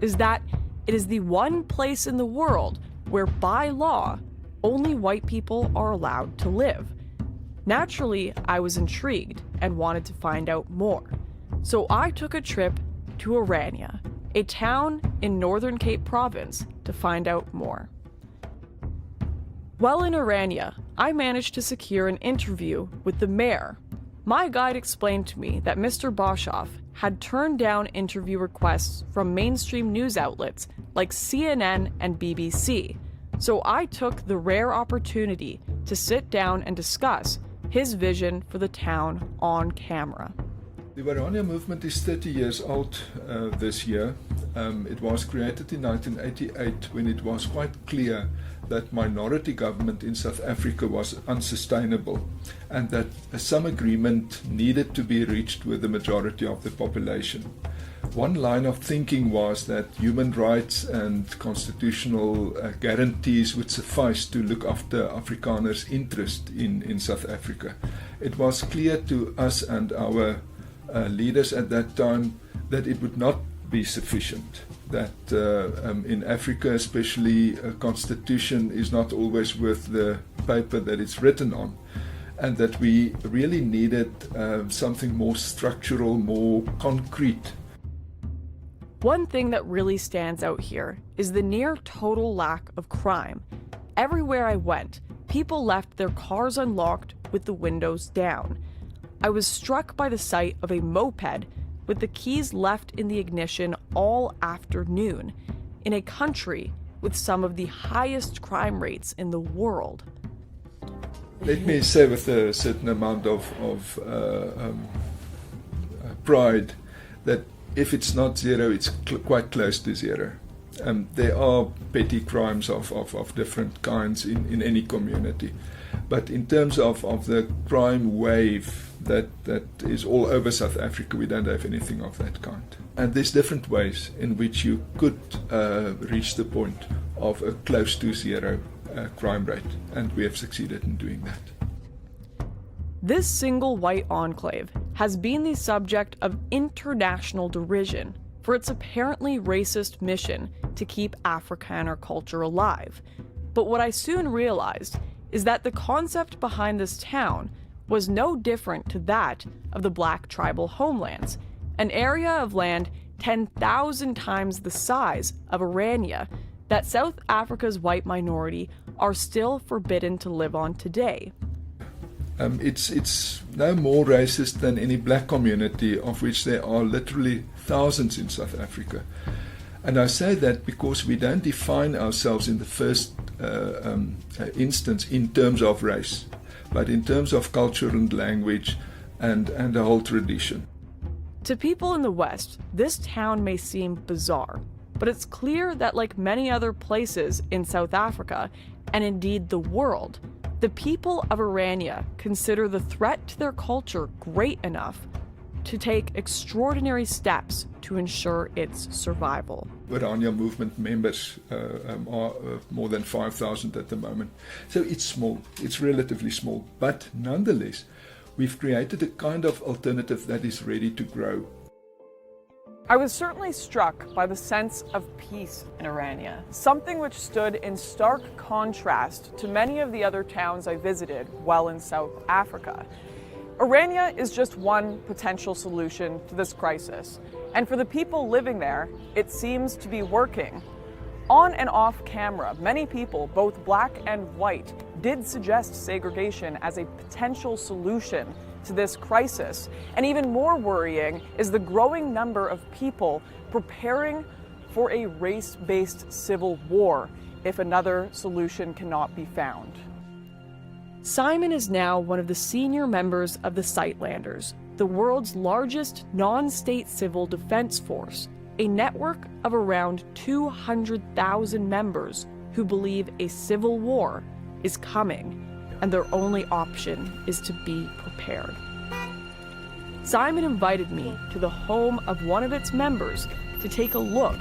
Speaker 1: is that it is the one place in the world where, by law, only white people are allowed to live. Naturally, I was intrigued and wanted to find out more. So I took a trip to Orania, a town in Northern Cape Province, to find out more. While in Orania, I managed to secure an interview with the mayor. My guide explained to me that Mr. Boshoff had turned down interview requests from mainstream news outlets like CNN and BBC, so I took the rare opportunity to sit down and discuss his vision for the town on camera.
Speaker 4: The Orania movement is 30 years old this year. It was created in 1988 when it was quite clear that minority government in South Africa was unsustainable and that some agreement needed to be reached with the majority of the population. One line of thinking was that human rights and constitutional guarantees would suffice to look after Afrikaners' interest in South Africa. It was clear to us and our leaders at that time that it would not be sufficient, that in Africa especially a constitution is not always worth the paper that it's written on, and that we really needed something more structural, more concrete.
Speaker 1: One thing that really stands out here is the near total lack of crime. Everywhere I went, people left their cars unlocked with the windows down. I was struck by the sight of a moped with the keys left in the ignition all afternoon, in a country with some of the highest crime rates in the world.
Speaker 4: Let me say with a certain amount of pride that if it's not zero, it's quite close to zero. There are petty crimes of different kinds in any community. But in terms of the crime wave that is all over South Africa, we don't have anything of that kind. And there's different ways in which you could reach the point of a close to zero crime rate, and we have succeeded in doing that.
Speaker 1: This single white enclave has been the subject of international derision for its apparently racist mission to keep Afrikaner culture alive. But what I soon realized is that the concept behind this town was no different to that of the black tribal homelands, an area of land 10,000 times the size of Orania that South Africa's white minority are still forbidden to live on today.
Speaker 4: It's no more racist than any black community, of which there are literally thousands in South Africa. And I say that because we don't define ourselves in the first instance in terms of race, but in terms of culture and language and a whole tradition.
Speaker 1: To people in the West, this town may seem bizarre, but it's clear that like many other places in South Africa, and indeed the world, the people of Orania consider the threat to their culture great enough to take extraordinary steps to ensure its survival.
Speaker 4: Orania movement members are more than 5,000 at the moment. So it's small, it's relatively small, but nonetheless, we've created a kind of alternative that is ready to grow.
Speaker 1: I was certainly struck by the sense of peace in Orania, something which stood in stark contrast to many of the other towns I visited while in South Africa. Orania is just one potential solution to this crisis, and for the people living there, it seems to be working. On and off camera, many people, both black and white, did suggest segregation as a potential solution to this crisis. And even more worrying is the growing number of people preparing for a race-based civil war if another solution cannot be found. Simon is now one of the senior members of the Sightlanders, the world's largest non-state civil defense force, a network of around 200,000 members who believe a civil war is coming, and their only option is to be prepared. Simon invited me to the home of one of its members to take a look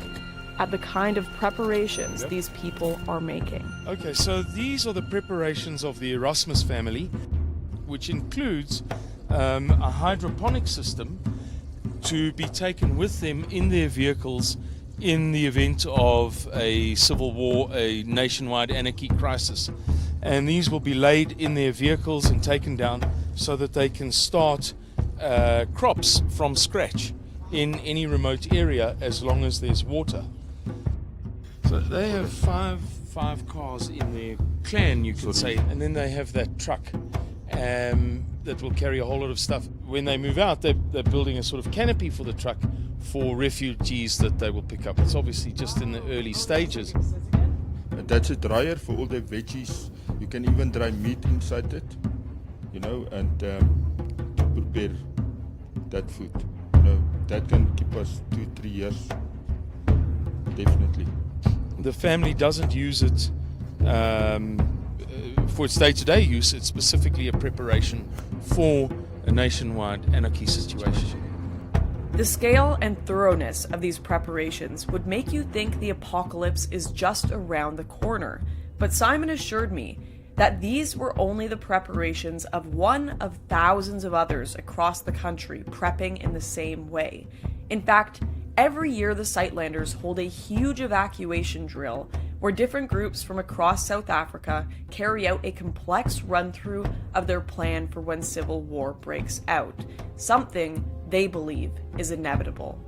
Speaker 1: at the kind of preparations these people are making.
Speaker 3: Okay, so these are the preparations of the Erasmus family, which includes a hydroponic system to be taken with them in their vehicles in the event of a civil war, a nationwide anarchy crisis. And these will be laid in their vehicles and taken down so that they can start crops from scratch in any remote area as long as there's water. So they have five cars in their clan, you could say, and then they have that truck that will carry a whole lot of stuff. When they move out, they're building a sort of canopy for the truck for refugees that they will pick up. It's obviously just in the early stages.
Speaker 5: That's a dryer for all the veggies. You can even dry meat inside it, you know, and prepare that food. You know, that can keep us 2-3 years, definitely.
Speaker 3: The family doesn't use it for its day-to-day use. It's specifically a preparation for a nationwide anarchy situation.
Speaker 1: The scale and thoroughness of these preparations would make you think the apocalypse is just around the corner, but Simon assured me that these were only the preparations of one of thousands of others across the country prepping in the same way. In fact, every year the Sightlanders hold a huge evacuation drill where different groups from across South Africa carry out a complex run-through of their plan for when civil war breaks out, something they believe is inevitable.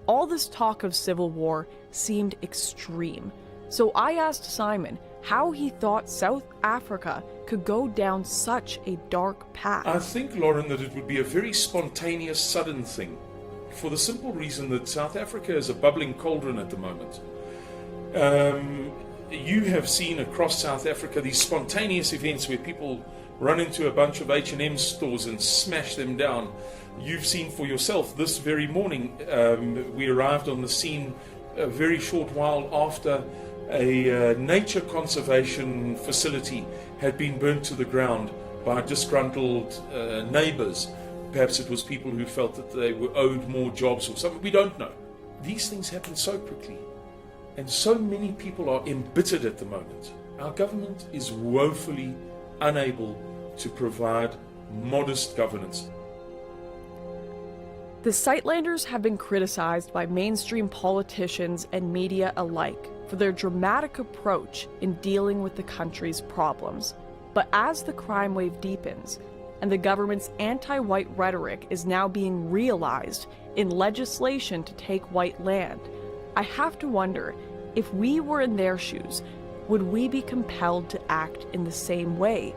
Speaker 1: All this talk of civil war seemed extreme, so I asked Simon how he thought South Africa could go down such a dark path.
Speaker 3: I think, Lauren, that it would be a very spontaneous, sudden thing, for the simple reason that South Africa is a bubbling cauldron at the moment. You have seen across South Africa these spontaneous events where people run into a bunch of H&M stores and smash them down. You've seen for yourself this very morning. We arrived on the scene a very short while after a nature conservation facility had been burnt to the ground by disgruntled neighbors. Perhaps it was people who felt that they were owed more jobs or something. We don't know. These things happen so quickly, and so many people are embittered at the moment. Our government is woefully unable to provide modest governance.
Speaker 1: The Sightlanders have been criticized by mainstream politicians and media alike for their dramatic approach in dealing with the country's problems. But as the crime wave deepens, and the government's anti-white rhetoric is now being realized in legislation to take white land, I have to wonder, if we were in their shoes, would we be compelled to act in the same way?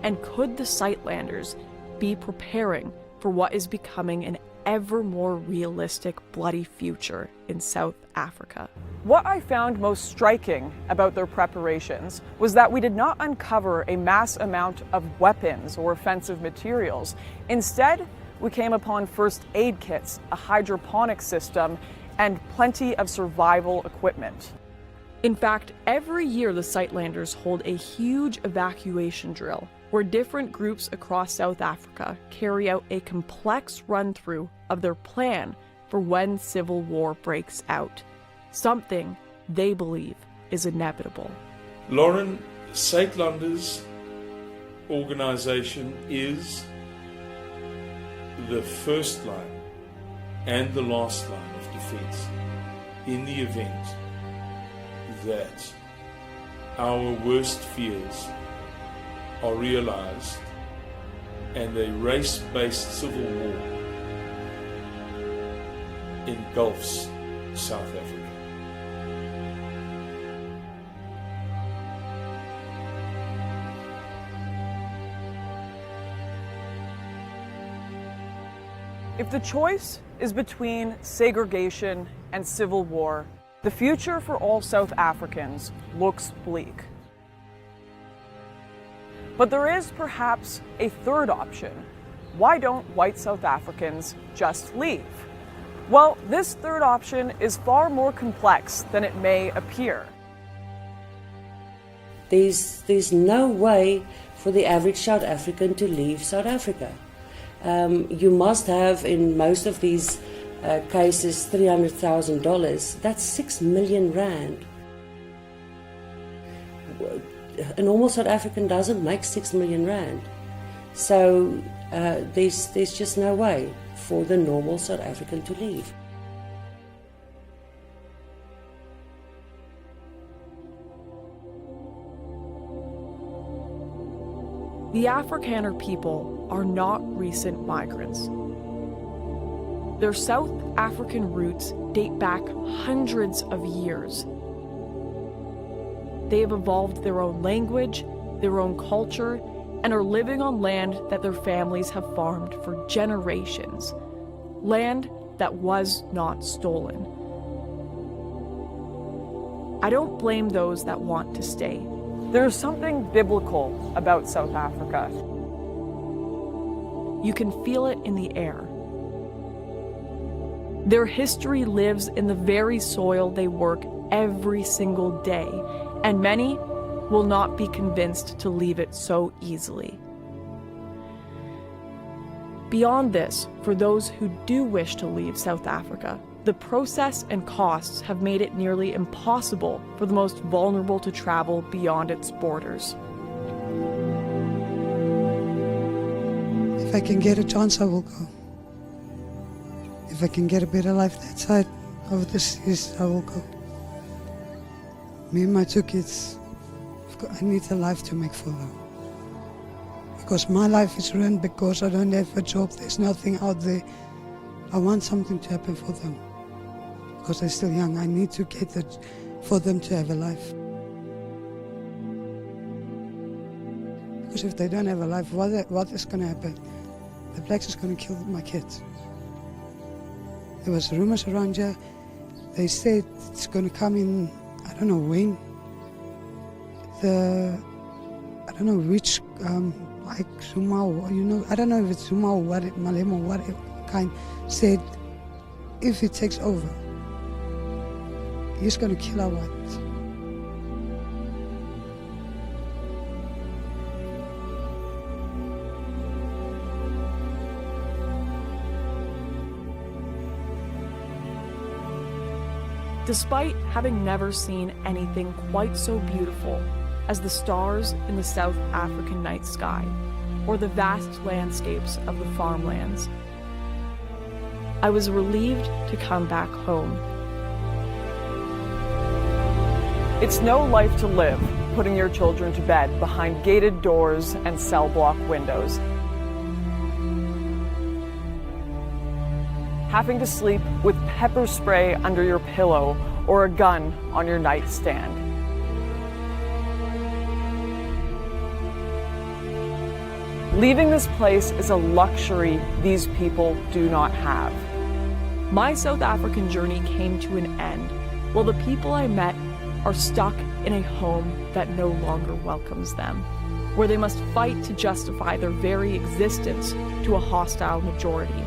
Speaker 1: And could the Sightlanders be preparing for what is becoming an ever more realistic bloody future in South Africa? What I found most striking about their preparations was that we did not uncover a mass amount of weapons or offensive materials. Instead, we came upon first aid kits, a hydroponic system, and plenty of survival equipment. In fact, every year the Sightlanders hold a huge evacuation drill where different groups across South Africa carry out a complex run-through of their plan for when civil war breaks out, something they believe is inevitable.
Speaker 3: Lauren, Sightlanders organization is the first line and the last line of defense in the event that our worst fears are realized and a race-based civil war engulfs South Africa.
Speaker 1: If the choice is between segregation and civil war, the future for all South Africans looks bleak. But there is perhaps a third option. Why don't white South Africans just leave? Well, this third option is far more complex than it may appear.
Speaker 8: There's no way for the average South African to leave South Africa. You must have, in most of these cases, $300,000. That's 6 million rand. A normal South African doesn't make 6 million rand. So there's just no way for the normal South African to leave.
Speaker 1: The Afrikaner people are not recent migrants. Their South African roots date back hundreds of years. They have evolved their own language, their own culture, and are living on land that their families have farmed for generations. Land that was not stolen. I don't blame those that want to stay. There is something biblical about South Africa. You can feel it in the air. Their history lives in the very soil they work every single day, and many will not be convinced to leave it so easily. Beyond this, for those who do wish to leave South Africa, the process and costs have made it nearly impossible for the most vulnerable to travel beyond its borders.
Speaker 21: If I can get a chance, I will go. If I can get a better life that side of the seas, I will go. Me and my 2 kids, I need a life to make for them. Because my life is ruined because I don't have a job, there's nothing out there. I want something to happen for them. Because they're still young, I need to get that for them to have a life. Because if they don't have a life, what is going to happen? The blacks is going to kill my kids. There was rumors around here. They said it's going to come in, I don't know when. I don't know which, like Zuma, or, you know, I don't know if it's Zuma or what, Malema or whatever kind, said if he takes over, he's going to kill our whites.
Speaker 1: Despite having never seen anything quite so beautiful as the stars in the South African night sky, or the vast landscapes of the farmlands, I was relieved to come back home. It's no life to live, putting your children to bed behind gated doors and cell block windows. Having to sleep with pepper spray under your pillow or a gun on your nightstand. Leaving this place is a luxury these people do not have. My South African journey came to an end, while the people I met are stuck in a home that no longer welcomes them, where they must fight to justify their very existence to a hostile majority.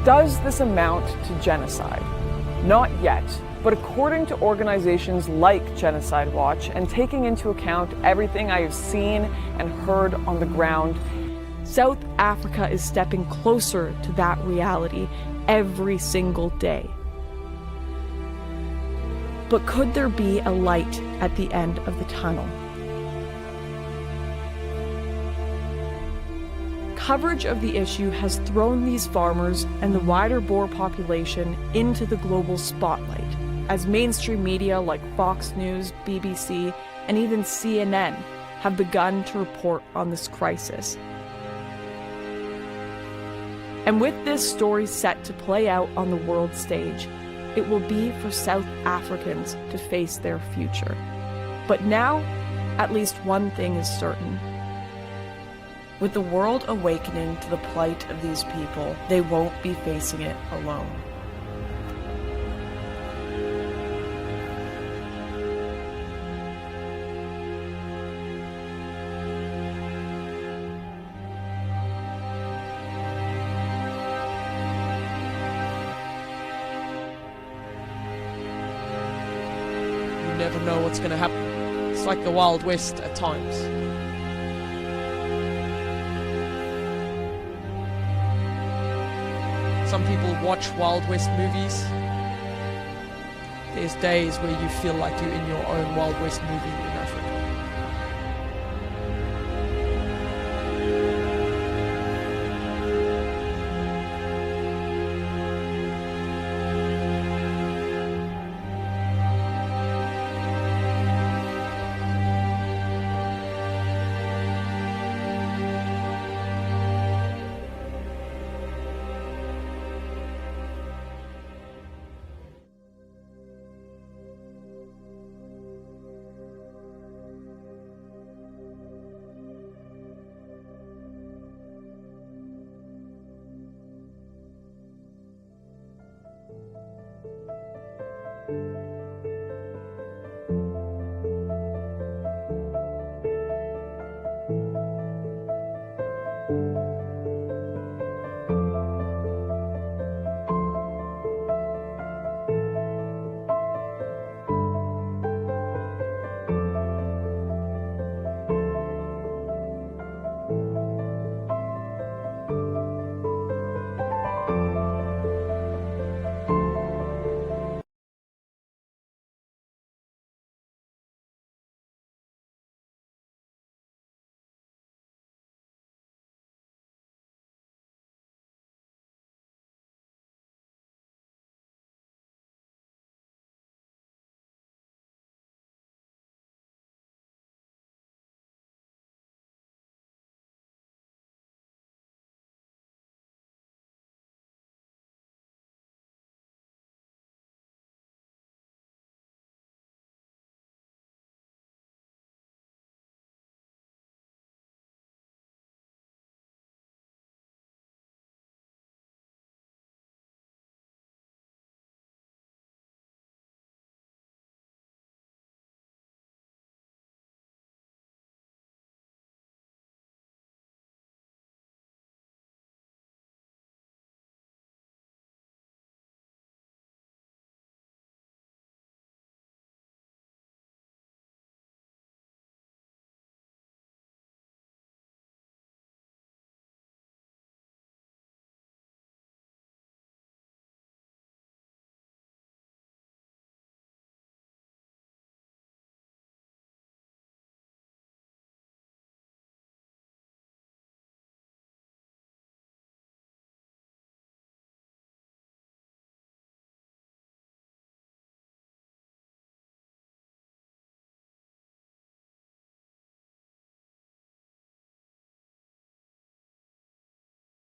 Speaker 1: Does this amount to genocide? Not yet, but according to organizations like Genocide Watch, and taking into account everything I have seen and heard on the ground, South Africa is stepping closer to that reality every single day. But could there be a light at the end of the tunnel? coverage of the issue has thrown these farmers and the wider Boer population into the global spotlight, as mainstream media like Fox News, BBC, and even CNN have begun to report on this crisis. And with this story set to play out on the world stage, it will be for South Africans to face their future. But now, at least one thing is certain. With the world awakening to the plight of these people, they won't be facing it alone.
Speaker 13: You never know what's going to happen. It's like the Wild West at times. Some people watch Wild West movies. There's days where you feel like you're in your own Wild West movie in Africa.